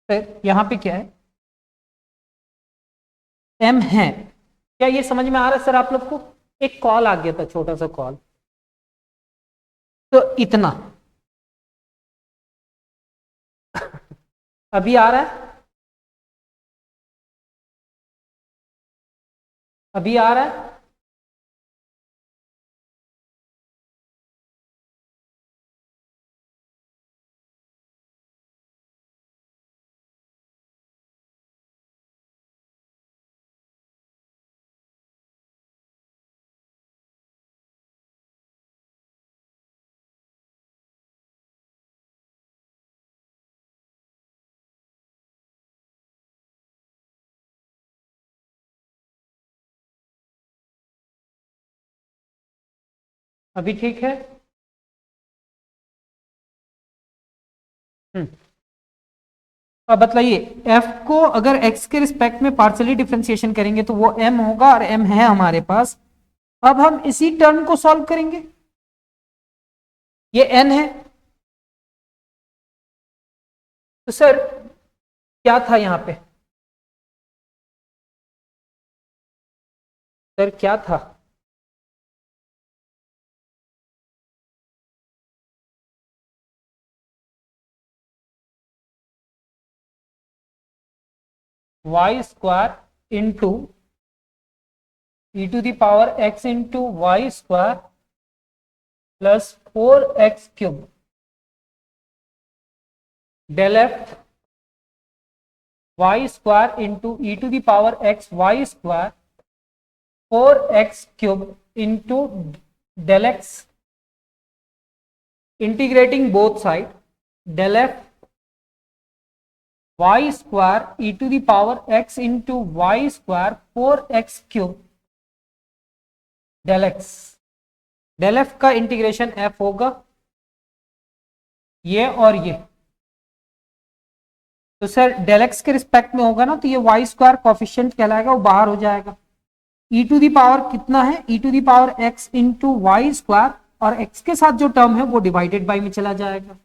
फिर यहां पे क्या है? m है। क्या ये समझ में आ रहा है सर आप लोग को? एक कॉल आ गया था, छोटा सा कॉल, तो इतना अभी आ रहा है, अभी आ रहा है। अभी ठीक है। अब बताइए, f को अगर x के रिस्पेक्ट में पार्शियली डिफरेंशिएशन करेंगे तो वो m होगा, और m है हमारे पास। अब हम इसी टर्म को सॉल्व करेंगे, ये n है। तो सर क्या था यहां पे? सर क्या था? y² into e⁻x into y² plus 4x³ del f y² into e⁻x y² 4x³ into del x integrating both side del f y² e⁻x into y² 4x³ del x। Del f का integration f होगा ये और ये। तो सर डेल x के respect में होगा ना, तो ये y² कोफिशिएंट कहलाएगा, वो बाहर हो जाएगा। e⁻ कितना है? e⁻x इंटू y², और x के साथ जो टर्म है वो डिवाइडेड बाय में चला जाएगा।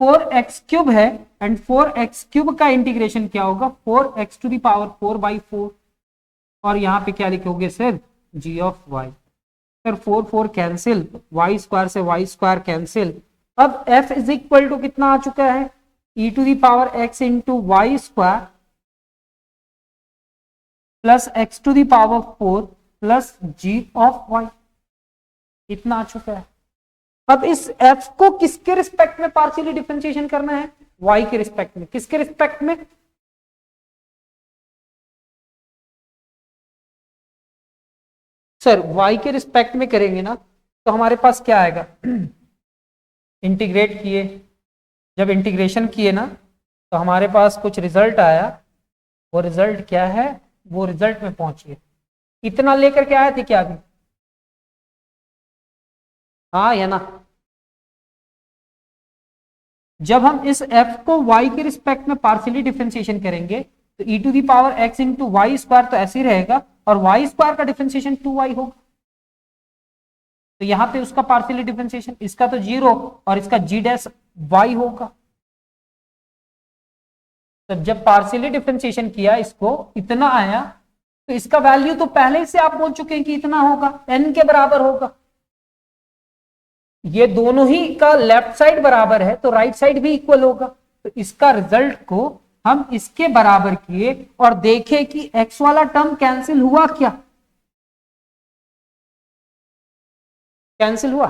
4x³ है, एंड 4x³ का इंटीग्रेशन क्या होगा? 4x⁴/4, और यहां पे क्या लिखोगे सर? g of y। फिर 4 कैंसिल, y² से y² कैंसिल। अब f इज इक्वल टू कितना आ चुका है? e⁻x into y² plus x⁴ plus g of y, इतना आ चुका है। अब इस f को किसके रिस्पेक्ट में पार्शियली डिफरेंशिएशन करना है? y के रिस्पेक्ट में। किसके रिस्पेक्ट में? सर y के रिस्पेक्ट में करेंगे ना तो हमारे पास क्या आएगा? इंटीग्रेट किए, जब इंटीग्रेशन किए ना तो हमारे पास कुछ रिजल्ट आया। वो रिजल्ट क्या है? वो रिजल्ट में पहुंचिए। इतना लेकर के आए थे क्या अभी? हाँ या ना? जब हम इस f को y के रिस्पेक्ट में पार्शियली डिफरेंशिएशन करेंगे तो e to the power x into y square तो ऐसे ही रहेगा, और y स्क्वायर का डिफरेंशिएशन 2y होगा। तो यहां पे उसका पार्शियली डिफरेंशिएशन, इसका तो 0 और इसका g डैश y होगा। तो जब पार्शियली डिफरेंशिएशन किया इसको इतना आया, तो इसका वैल्यू तो पहले से आप बोल चुके हैं कि इतना होगा, n के बराबर होगा। ये दोनों ही का लेफ्ट साइड बराबर है तो राइट साइड भी इक्वल होगा। तो इसका रिजल्ट को हम इसके बराबर किए और देखे कि x वाला टर्म कैंसिल हुआ क्या? कैंसिल हुआ।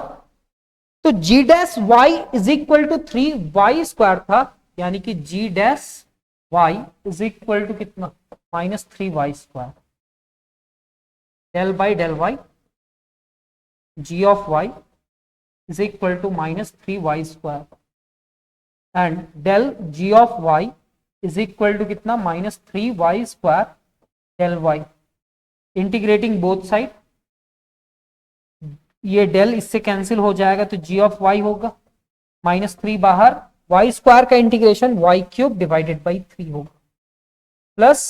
तो g dash y is equal to 3y square था, यानी कि g dash y is equal to कितना? -3y square. Del by del y g of y is equal to -3y square and del g of y is equal to कितना? -3y square del y। Integrating both side, ये del इससे cancel हो जाएगा तो g of y होगा, -3 बाहर, y square का integration y cube divided by 3 होगा, प्लस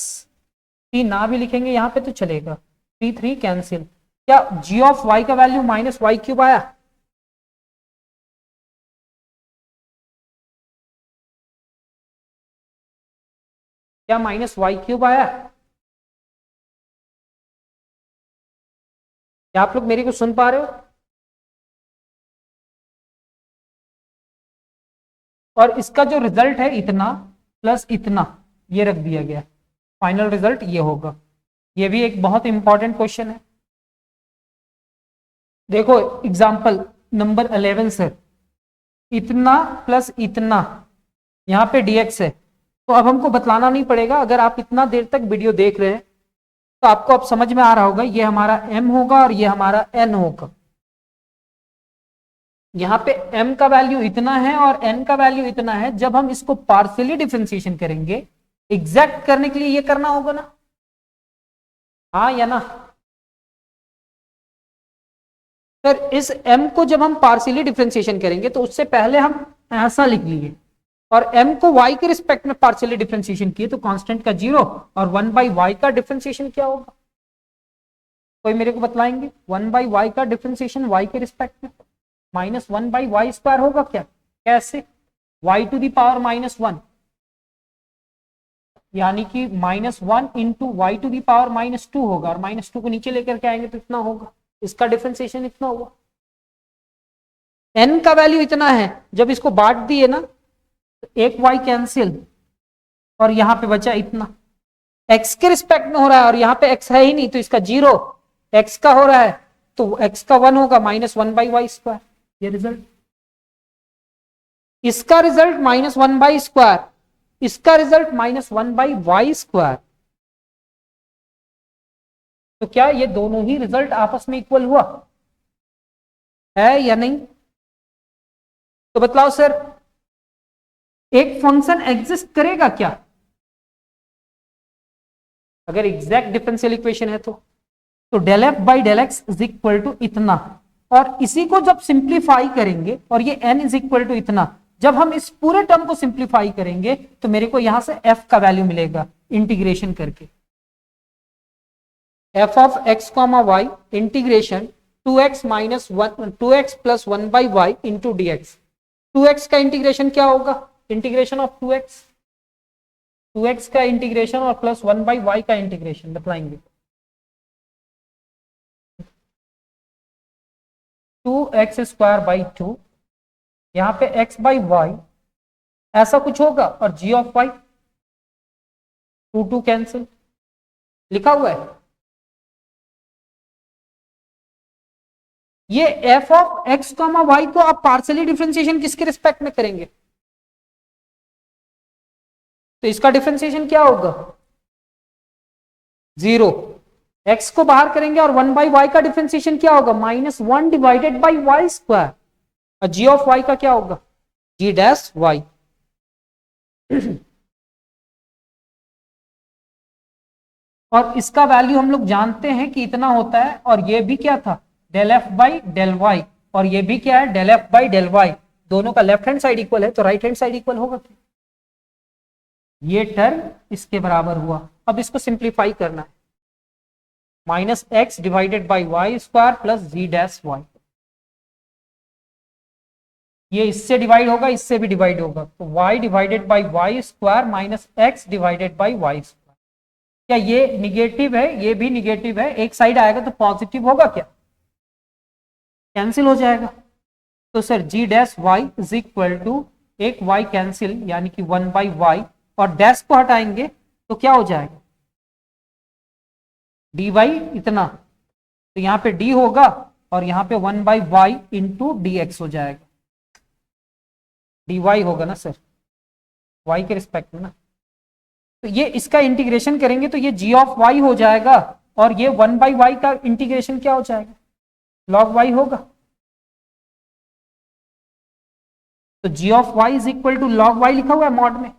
3 ना भी लिखेंगे यहां पे तो चलेगा, 3 कैंसिल। क्या g ऑफ y का वैल्यू -y क्यूब आया? क्या -y क्यूब आया? क्या आप लोग मेरी को सुन पा रहे हो? और इसका जो रिजल्ट है इतना प्लस इतना, ये रख दिया गया, फाइनल रिजल्ट ये होगा। ये भी एक बहुत इंपॉर्टेंट क्वेश्चन है। देखो एग्जांपल नंबर 11 सर, इतना प्लस इतना, यहां पे dx है, तो अब हमको बतलाना नहीं पड़ेगा। अगर आप इतना देर तक वीडियो देख रहे हैं तो आपको अब समझ में आ रहा होगा, ये हमारा m होगा और ये हमारा n होगा। यहां पे m का वैल्यू इतना है और n का वैल्यू इतना है। जब हम इसको पार्शियली डिफरेंशिएशन करेंगे, एग्जैक्ट करने के लिए ये करना होगा ना? हाँ या ना? सर इस m को जब हम पार्शियली डिफरेंशिएशन करेंगे तो उससे पहले हम ऐसा लिख लिए, और m को y के रिस्पेक्ट में पार्शियली डिफरेंशिएशन किए तो कांस्टेंट का 0 और 1/y का डिफरेंशिएशन क्या होगा? कोई मेरे को बतलाएंगे? 1/y का डिफरेंशिएशन y के रिस्पेक्ट में -1/y स्क्वायर होगा क्या? कैसे? y टू दी पावर -1, यानी कि -1 into y to the power -2 होगा, और -2 को नीचे लेकर के आएंगे तो इतना होगा। इसका डिफरेंशिएशन इतना हुआ। n का वैल्यू इतना है, जब इसको बांट दिए ना तो एक y कैंसिल और यहां पे बचा इतना। x के रिस्पेक्ट में हो रहा है और यहां पे x है ही नहीं तो इसका 0, x का हो रहा है तो x का 1 होगा, -1/y स्क्वायर। ये रिजल्ट, इसका रिजल्ट -1 स्क्वायर, इसका रिजल्ट -1/y स्क्वायर। तो क्या ये दोनों ही रिजल्ट आपस में इक्वल हुआ है या नहीं? तो बतलाओ सर, एक फंक्शन एग्जिस्ट करेगा क्या अगर एग्जैक्ट डिफरेंशियल इक्वेशन है तो del f by del x is equal to इतना, और इसी को जब सिंप्लीफाई करेंगे और ये n इज इक्वल टू इतना, जब हम इस पूरे टर्म को सिंप्लीफाई करेंगे तो मेरे को यहां से f का वैल्यू मिलेगा इंटीग्रेशन करके, f of x comma y integration 2x minus 1 2x plus 1/y into dx। 2x का इंटीग्रेशन क्या होगा? इंटीग्रेशन ऑफ 2x का इंटीग्रेशन और प्लस 1/y का इंटीग्रेशन बतलाएंगे। 2x स्क्वायर बाई 2, यहां पे x बाई वाई ऐसा कुछ होगा, और g ऑफ y 2 कैंसिल लिखा हुआ है। ये f of x comma y को आप पार्शियली डिफरेंशिएशन किसके रिस्पेक्ट में करेंगे? तो इसका डिफरेंशिएशन क्या होगा? 0। x को बाहर करेंगे और 1/y का डिफरेंशिएशन क्या होगा? -1 डिवाइडेड बाई वाई स्क्वायर। और g ऑफ y का क्या होगा? g dash y। और इसका वैल्यू हम लोग जानते हैं कि इतना होता है, और ये भी क्या था? Del f by del y, और ये भी क्या है? Del f by del y. दोनों का लेफ्ट हैंड साइड इक्वल है तो राइट हैंड साइड इक्वल होगा क्या? ये टर्म इसके बराबर हुआ। अब इसको सिंप्लीफाई करना है, -x divided by y square plus g dash y. ये इससे डिवाइड होगा, इससे भी डिवाइड होगा, तो y divided by y square minus x divided by y square. क्या ये निगेटिव है? ये भी निगेटिव है, एक साइड आएगा तो पॉजिटिव होगा क्या? कैंसिल हो जाएगा। तो sir g dash y is equal to एक y कैंसिल यानी कि 1/y, और डैश को हटाएंगे तो क्या हो जाएगा? dy इतना, तो यहां पे d होगा और यहां पे 1/y इंटू dx हो जाएगा। dy होगा ना सर, y के रिस्पेक्ट में ना। तो ये इसका इंटीग्रेशन करेंगे तो ये g ऑफ y हो जाएगा, और ये 1/y का इंटीग्रेशन क्या हो जाएगा? log y होगा। तो g of y is equal to log y लिखा हुआ है मॉड में।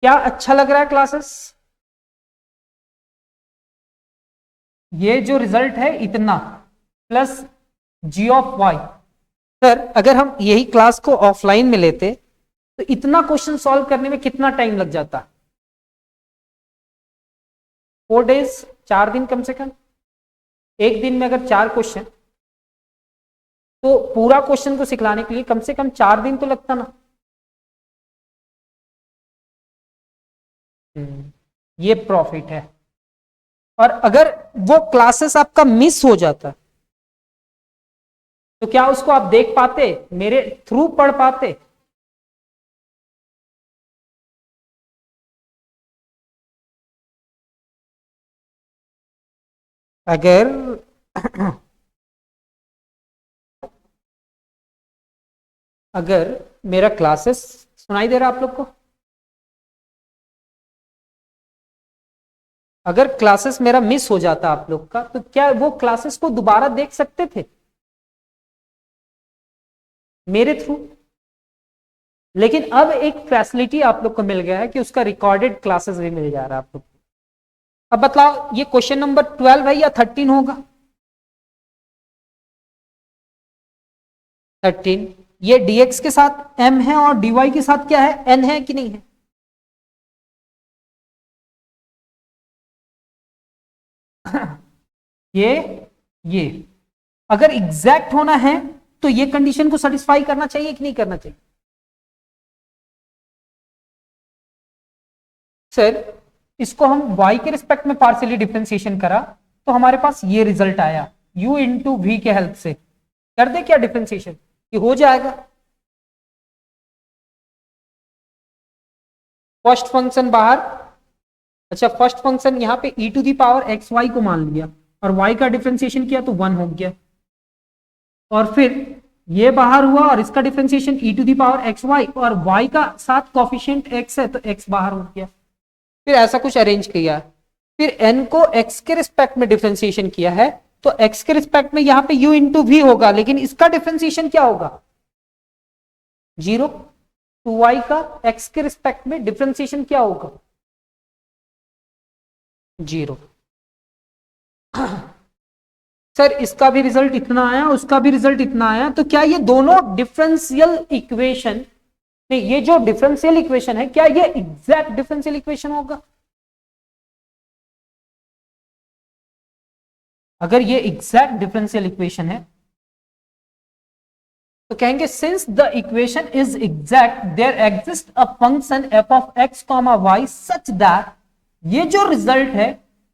क्या अच्छा लग रहा है क्लासेस? ये जो रिजल्ट है इतना plus g of y। Sir अगर हम यही क्लास को ऑफलाइन में लेते तो इतना क्वेश्चन सॉल्व करने में कितना टाइम लग जाता? 4 डेज, 4 दिन कम से कम। एक दिन में अगर 4 क्वेश्चन, तो पूरा क्वेश्चन को सिखलाने के लिए कम से कम 4 दिन तो लगता ना। ये प्रॉफिट है। और अगर वो क्लासेस आपका मिस हो जाता तो क्या उसको आप देख पाते, मेरे थ्रू पढ़ पाते? अगर अगर मेरा क्लासेस सुनाई दे रहा आप लोग को? अगर क्लासेस मेरा मिस हो जाता आप लोग का, तो क्या वो क्लासेस को दोबारा देख सकते थे मेरे थ्रू? लेकिन अब एक फैसिलिटी आप लोग को मिल गया है कि उसका रिकॉर्डेड क्लासेस भी मिल जा रहा है आप लोग को। अब बताओ ये क्वेश्चन नंबर 12 है या 13 होगा? 13। ये dx के साथ m है और dy के साथ क्या है? n है कि नहीं है? ये अगर एग्जैक्ट होना है तो ये कंडीशन को सेटिस्फाई करना चाहिए कि नहीं करना चाहिए? सर इसको हम y के रिस्पेक्ट में पार्शियली डिफरेंशिएशन करा तो हमारे पास ये रिजल्ट आया, u इंटू वी के हेल्प से। कर दे क्या डिफरेंशिएशन? ये हो जाएगा। फर्स्ट फंक्शन बाहर, अच्छा फर्स्ट फंक्शन यहाँ पे e to the power x y को मान लिया और y का डिफरेंशिएशन किया तो 1 हो गया, और फिर ये बाहर हुआ और इसका differentiation e to the power x y, और y का साथ कोफिशिएंट x है तो x बाहर हो गया। फिर ऐसा कुछ अरेंज किया, फिर n को x के रिस्पेक्ट में डिफरेंशिएशन किया है तो x के रिस्पेक्ट में यहां पे u इंटू वी होगा, लेकिन इसका डिफरेंशिएशन क्या होगा? 0। टू y का x के रिस्पेक्ट में डिफरेंशिएशन क्या होगा? 0। सर इसका भी रिजल्ट इतना आया, उसका भी रिजल्ट इतना आया, तो क्या ये दोनों डिफरेंशियल इक्वेशन, नहीं ये जो डिफरेंशियल इक्वेशन है क्या ये एग्जैक्ट डिफरेंशियल इक्वेशन होगा? अगर ये एग्जैक्ट डिफरेंशियल इक्वेशन है तो कहेंगे since the equation is exact there exist a function f of x comma y such that, ये जो रिजल्ट है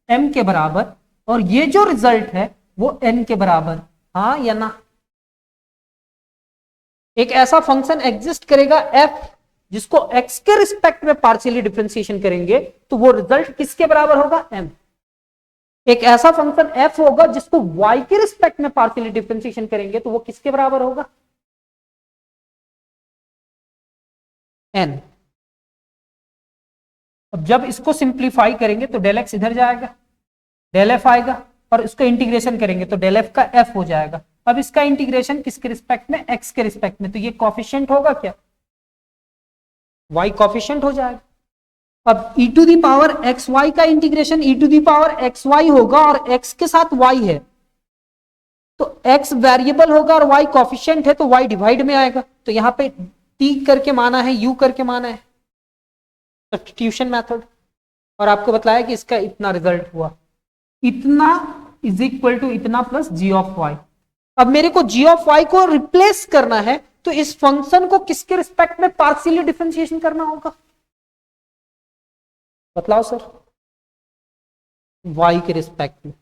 m के बराबर और ये जो रिजल्ट है वो n के बराबर, हाँ या ना? एक ऐसा फंक्शन एग्जिस्ट करेगा f जिसको x के रिस्पेक्ट में पार्शियली डिफरेंशिएशन करेंगे तो वो रिजल्ट किसके बराबर होगा? m। एक ऐसा फंक्शन एफ होगा जिसको वाई के रिस्पेक्ट में पार्शियली डिफरेंशिएशन करेंगे तो वो किसके बराबर होगा, एन। अब जब इसको सिंप्लीफाई करेंगे तो डेल एक्स इधर जाएगा, डेल एफ आएगा, और इसको इंटीग्रेशन करेंगे तो डेल एफ का एफ हो जाएगा। अब इसका इंटीग्रेशन किसके रिस्पेक्ट में, एक्स के रिस्पेक्ट में, तो ये कॉफिशिएंट होगा क्या, वाई कॉफिशिएंट हो जाएगा। अब e to the power x y का integration e to the power x y होगा और x के साथ y है तो x वेरिएबल होगा और y कॉफिशिएंट है तो y डिवाइड में आएगा। तो यहां पे t करके माना है, u करके माना है, सब्स्टिट्यूशन मेथड, और आपको बताया कि इसका इतना रिजल्ट हुआ, इतना इज इक्वल टू इतना प्लस g ऑफ y। अब मेरे को g ऑफ y को रिप्लेस करना है तो इस फंक्शन को किसके रिस्पेक्ट में पार्शियली डिफरेंशिएशन करना होगा, बतलाओ सर, y के रिस्पेक्ट में।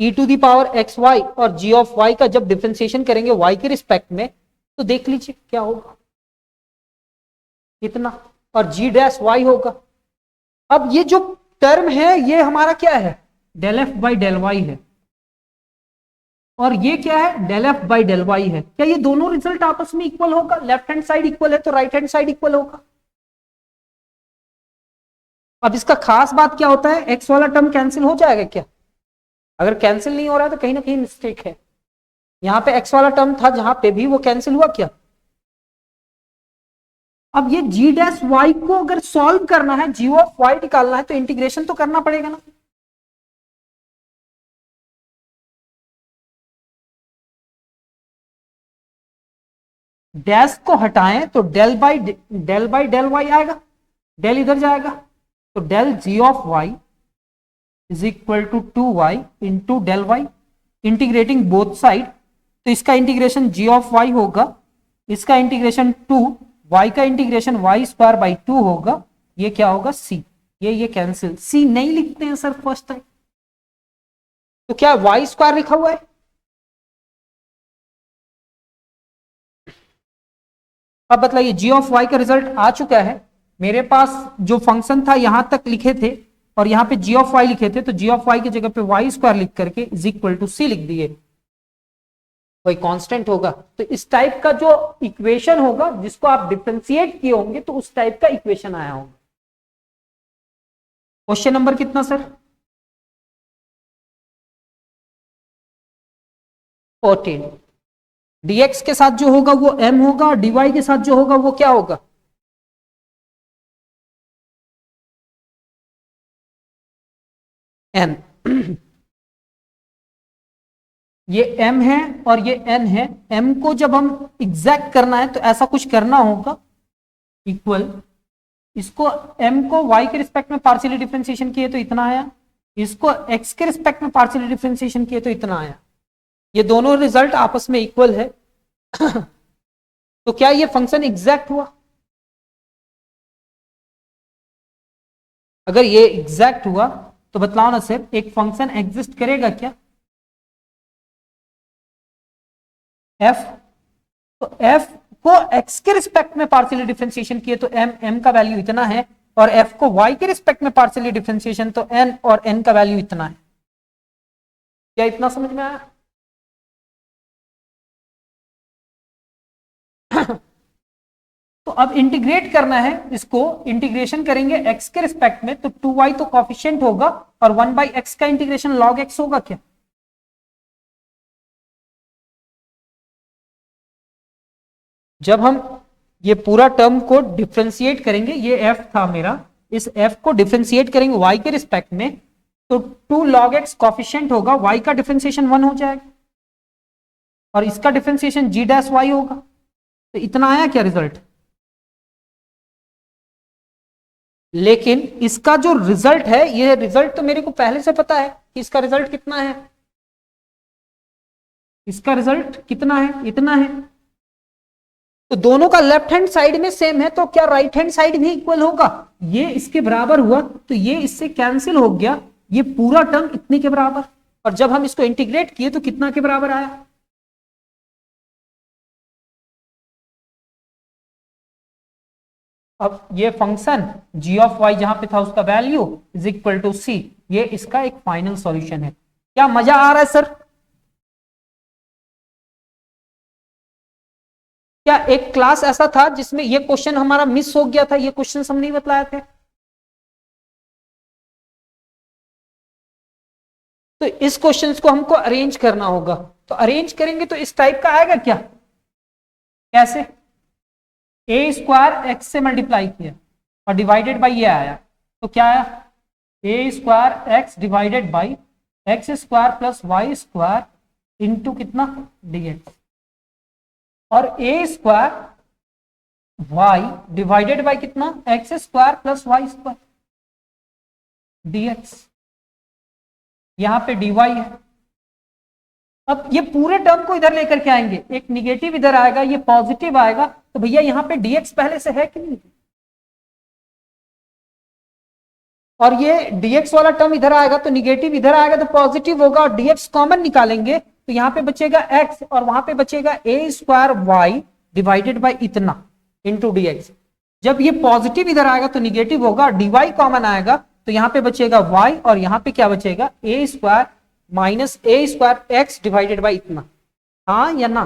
e to the power x y और g ऑफ y का जब डिफरेंशिएशन करेंगे y के रिस्पेक्ट में तो देख लीजिए क्या होगा, इतना, और g डैश y होगा। अब ये जो टर्म है ये हमारा क्या है, del f by del y है, और ये क्या है, del f by del y है। क्या ये दोनों रिजल्ट आपस में इक्वल होगा, लेफ्ट हैंड साइड इक्वल है तो राइट हैंड साइड इक्वल होगा। अब इसका खास बात क्या होता है, एक्स वाला टर्म कैंसिल हो जाएगा क्या, अगर कैंसिल नहीं हो रहा है तो कहीं ना कहीं मिस्टेक है। यहां पे एक्स वाला टर्म था जहां पे भी, वो कैंसिल हुआ क्या। अब ये जी डैश वाई को अगर सॉल्व करना है, जी ऑफ वाई निकालना है तो इंटीग्रेशन तो करना पड़ेगा ना। डैश को हटाएं तो डेल बाई डेल वाई आएगा, डेल इधर जाएगा तो del g of y is equal to 2y into del y, integrating both side, तो इसका इंटीग्रेशन g ऑफ y होगा, इसका इंटीग्रेशन 2, y का इंटीग्रेशन y स्क्वायर बाई 2 होगा, ये क्या होगा c, ये कैंसिल, c नहीं लिखते हैं सर फर्स्ट टाइम, तो क्या y स्क्वायर लिखा हुआ है। अब बताइए g ऑफ y का रिजल्ट आ चुका है, मेरे पास जो फंक्शन था यहां तक लिखे थे और यहां पे g ऑफ y लिखे थे, तो g ऑफ y की जगह पे y स्क्वायर लिख करके इज इक्वल टू c लिख दिए, कोई कांस्टेंट होगा। तो इस टाइप का जो इक्वेशन होगा जिसको आप डिफरेंशिएट किए होंगे तो उस टाइप का इक्वेशन आया होगा। क्वेश्चन नंबर कितना सर, 14। dx के साथ जो होगा वो m होगा और dy के साथ जो होगा वो क्या होगा, n। ये m है और ये n है, m को जब हम एग्जैक्ट करना है तो ऐसा कुछ करना होगा, इक्वल, इसको m को y के रिस्पेक्ट में पार्शियली डिफरेंशिएशन किए तो इतना आया, इसको x के रिस्पेक्ट में पार्शियली डिफरेंशिएशन किए तो इतना आया, ये दोनों रिजल्ट आपस में इक्वल है। तो क्या ये फंक्शन एग्जैक्ट हुआ, अगर ये एग्जैक्ट हुआ तो बतलाओ ना सर, एक फंक्शन एग्जिस्ट करेगा क्या, f, तो f को x के रिस्पेक्ट में पार्शियली डिफरेंशिएशन किए तो m का वैल्यू इतना है, और f को y के रिस्पेक्ट में पार्शियली डिफरेंशिएशन तो n, और n का वैल्यू इतना है। क्या इतना समझ में आया। तो अब इंटीग्रेट करना है, इसको इंटीग्रेशन करेंगे x के रिस्पेक्ट में तो 2y तो कॉफिशिएंट होगा और 1/x का इंटीग्रेशन log x होगा क्या, जब हम ये पूरा टर्म को डिफरेंशिएट करेंगे, ये f था मेरा, इस f को डिफरेंशिएट करेंगे y के रिस्पेक्ट में तो 2 log x कॉफिशिएंट होगा, y का डिफरेंशिएशन 1 हो जाएगा और इसका डिफरेंशिएशन g डैश y होगा, तो इतना आया क्या रिजल्ट। लेकिन इसका जो रिजल्ट है, ये रिजल्ट तो मेरे को पहले से पता है कि इसका रिजल्ट कितना है, इसका रिजल्ट कितना है, इतना है, तो दोनों का लेफ्ट हैंड साइड में सेम है तो क्या राइट हैंड साइड भी इक्वल होगा, ये इसके बराबर हुआ तो ये इससे कैंसिल हो गया, ये पूरा टर्म इतने के बराबर, और जब हम इसको इंटीग्रेट किए तो कितना के बराबर आया। अब ये फंक्शन g ऑफ y जहां पे था उसका value is equal to c, ये इसका एक फाइनल सॉल्यूशन है। क्या मजा आ रहा है सर? क्या एक क्लास ऐसा था जिसमें ये क्वेश्चन हमारा मिस हो गया था, ये क्वेश्चन हम नहीं बतलाए थे? तो इस क्वेश्चन को हमको अरेंज करना होगा, तो अरेंज करेंगे तो इस टाइप का आएगा क्या? कैसे? ए स्क्वायर एक्स से मल्टीप्लाई किया और डिवाइडेड बाई ये आया, तो क्या आया? A square x divided by x square plus y square into कितना? डीएक्स। और a square y divided by कितना? X square plus y square dx. यहां पे dy है। अब ये पूरे टर्म को इधर लेकर के आएंगे, एक निगेटिव इधर आएगा, ये पॉजिटिव आएगा, तो भैया यहां पे dx पहले से है कि नहीं? और ये dx वाला टर्म इधर आएगा तो निगेटिव इधर आएगा तो पॉजिटिव होगा, और dx कॉमन निकालेंगे तो यहां पे बचेगा x और वहां पे बचेगा a square y divided by इतना इंटू dx। जब ये पॉजिटिव इधर आएगा तो निगेटिव होगा, dy कॉमन आएगा तो यहां पे बचेगा y और यहां पे क्या बचेगा? A square minus a square x divided by इतना। हाँ या ना?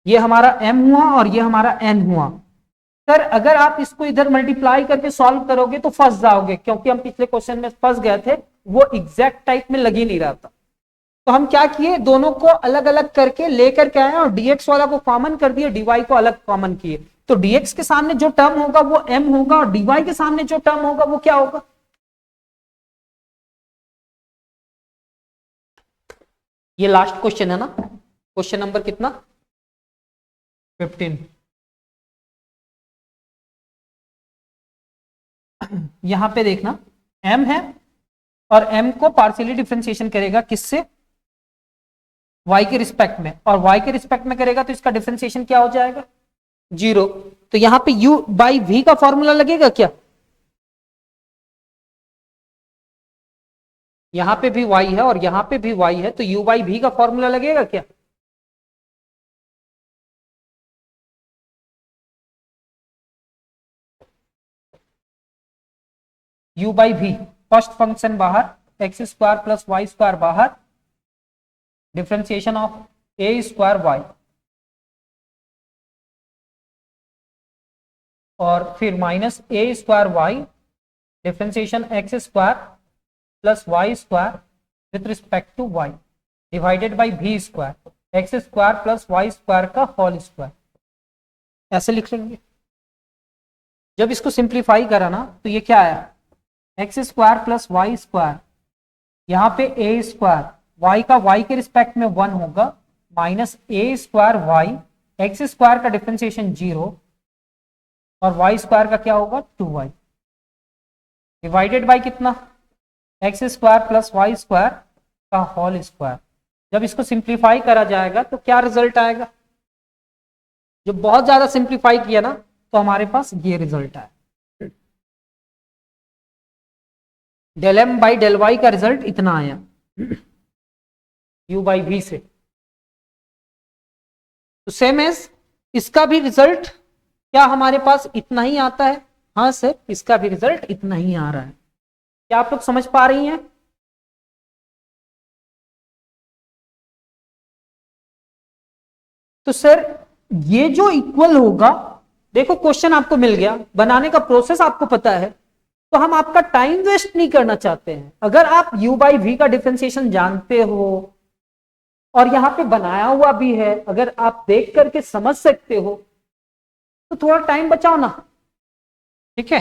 ये हमारा m हुआ और ये हमारा n हुआ। सर अगर आप इसको इधर मल्टीप्लाई करके सॉल्व करोगे तो फंस जाओगे, क्योंकि हम पिछले क्वेश्चन में फंस गए थे, वो एग्जैक्ट टाइप में लग ही नहीं रहा था। तो हम क्या किए, दोनों को अलग अलग करके लेकर के आए और dx वाला को कॉमन कर दिए, dy को अलग कॉमन किए। तो dx के सामने जो टर्म होगा वो m होगा और dy के सामने जो टर्म होगा वो क्या होगा? ये लास्ट क्वेश्चन है ना, क्वेश्चन नंबर कितना? 15। यहां पे देखना m है और m को पार्शियली डिफरेंशिएशन करेगा किससे? y के रिस्पेक्ट में, और y के रिस्पेक्ट में करेगा तो इसका डिफरेंशिएशन क्या हो जाएगा? 0। तो यहां पे u बाई v का फॉर्मूला लगेगा क्या? यहां पे भी y है और यहां पे भी y है, तो u बाई v का फॉर्मूला लगेगा क्या? u by v, first function बाहर x square plus y square बाहर, differentiation of a square y, और फिर minus a square y differentiation x square plus y square with respect to y divided by v square x square plus y square का whole square. ऐसे लिख लेंगे। जब इसको simplify करा ना तो ये क्या आया? X square plus y square, यहां पे ए स्क्वायर वाई का वाई के रिस्पेक्ट में 1 होगा, minus a square y x square का डिफरेंशिएशन 0 और वाई स्क्वायर का क्या होगा? 2y डिवाइडेड बाई कितना? X square plus y square का होल स्क्वायर। जब इसको सिंप्लीफाई करा जाएगा तो क्या रिजल्ट आएगा? जब बहुत ज्यादा सिंप्लीफाई किया ना तो हमारे पास ये रिजल्ट आया, del m by del y का रिजल्ट इतना आया u बाई वी से। तो सेम एज इसका भी रिजल्ट क्या हमारे पास इतना ही आता है? हाँ सर, इसका भी रिजल्ट इतना ही आ रहा है। क्या आप लोग समझ पा रही हैं? तो सर ये जो इक्वल होगा, देखो क्वेश्चन आपको मिल गया, बनाने का प्रोसेस आपको पता है, तो हम आपका टाइम वेस्ट नहीं करना चाहते हैं। अगर आप u बाई वी का डिफरेंशिएशन जानते हो और यहां पे बनाया हुआ भी है, अगर आप देख करके समझ सकते हो तो थोड़ा टाइम बचाओ ना, ठीक है?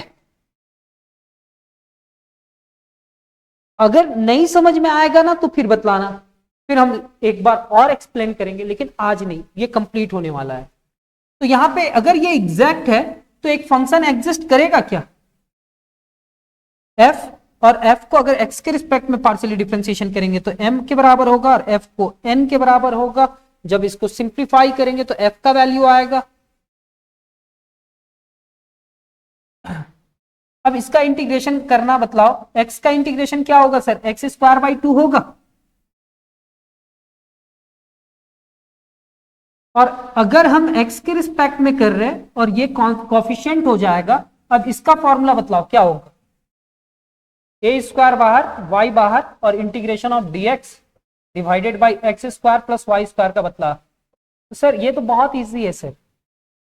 अगर नहीं समझ में आएगा ना तो फिर बतलाना, फिर हम एक बार और एक्सप्लेन करेंगे, लेकिन आज नहीं, ये कंप्लीट होने वाला है। तो यहां पे अगर ये एग्जैक्ट है तो एक फंक्शन एग्जिस्ट करेगा क्या? f, और f को अगर x के रिस्पेक्ट में पार्शियली डिफरेंशिएशन करेंगे तो m के बराबर होगा और f को n के बराबर होगा। जब इसको सिंप्लीफाई करेंगे तो f का वैल्यू आएगा। अब इसका इंटीग्रेशन करना बतलाओ, x का इंटीग्रेशन क्या होगा सर? एक्स स्क्वायर बाई 2 होगा, और अगर हम x के रिस्पेक्ट में कर रहे हैं और ये कोफिशिएंट हो जाएगा अब इसका फॉर्मूला बतलाओ क्या होगा। ए स्क्वायर बाहर, वाई बाहर, और integration of dx divided by x square plus y square का बतला। तो सर ये तो बहुत इजी है सर,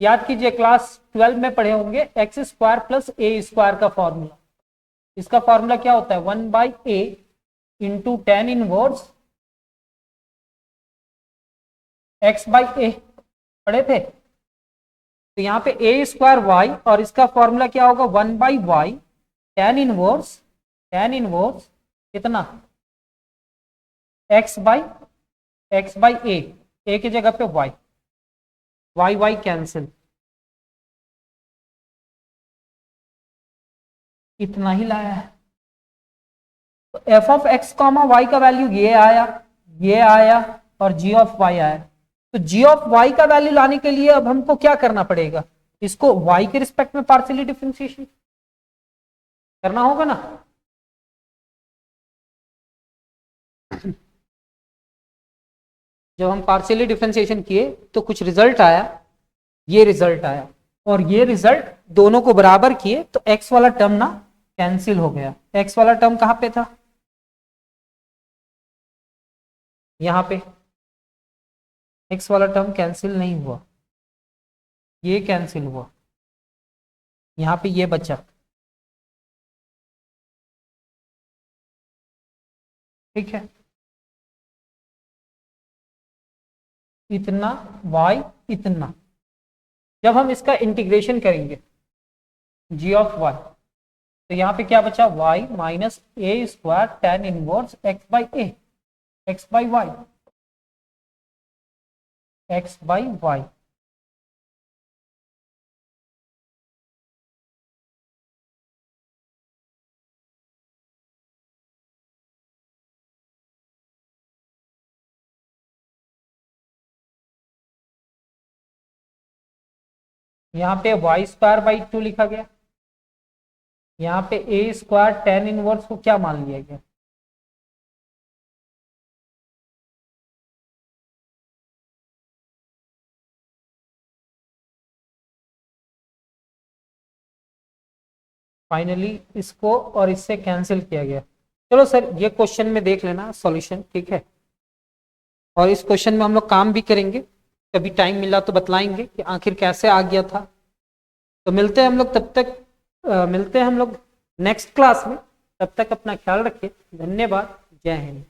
याद कीजिए क्लास 12 में पढ़े होंगे x square plus a square का फॉर्मूला। इसका फॉर्मूला क्या होता है, 1/a into tan inverse x by a, पढ़े थे। तो यहाँ पे ए स्क्वायर वाई और इसका फॉर्मूला क्या होगा 1/y टेन इनवर्स कितना एक्स बाई ए की जगह पे वाई कैंसिल, इतना ही लाया है। तो f of x comma y का वैल्यू ये आया और जी ऑफ वाई आया। तो जी ऑफ वाई का वैल्यू लाने के लिए अब हमको क्या करना पड़ेगा, इसको वाई के रिस्पेक्ट में पार्शियली डिफरेंशिएशन करना होगा ना। जब हम पार्शियली डिफरेंशिएशन किए तो कुछ रिजल्ट आया, ये रिजल्ट आया, और ये रिजल्ट दोनों को बराबर किए तो एक्स वाला टर्म ना कैंसिल हो गया। एक्स वाला टर्म कहां पे था, यहां पे। एक्स वाला टर्म कैंसिल नहीं हुआ, ये कैंसिल हुआ, यहां पे ये बचा। ठीक है, इतना y इतना। जब हम इसका इंटीग्रेशन करेंगे g ऑफ y, तो यहाँ पे क्या बचा y minus a square tan inverse x by a, x by y, x by y. यहाँ पे वाई स्क्वायर बाई 2 लिखा गया, यहाँ पे ए स्क्वायर टेन इनवर्स को क्या मान लिया गया, फाइनली इसको और इससे कैंसिल किया गया। चलो सर ये क्वेश्चन में देख लेना सॉल्यूशन, ठीक है। और इस क्वेश्चन में हम लोग काम भी करेंगे, कभी टाइम मिला तो बतलाएंगे कि आखिर कैसे आ गया था। तो मिलते हैं हम लोग तब तक, मिलते हैं हम लोग नेक्स्ट क्लास में। तब तक अपना ख्याल रखिए। धन्यवाद। जय हिंद।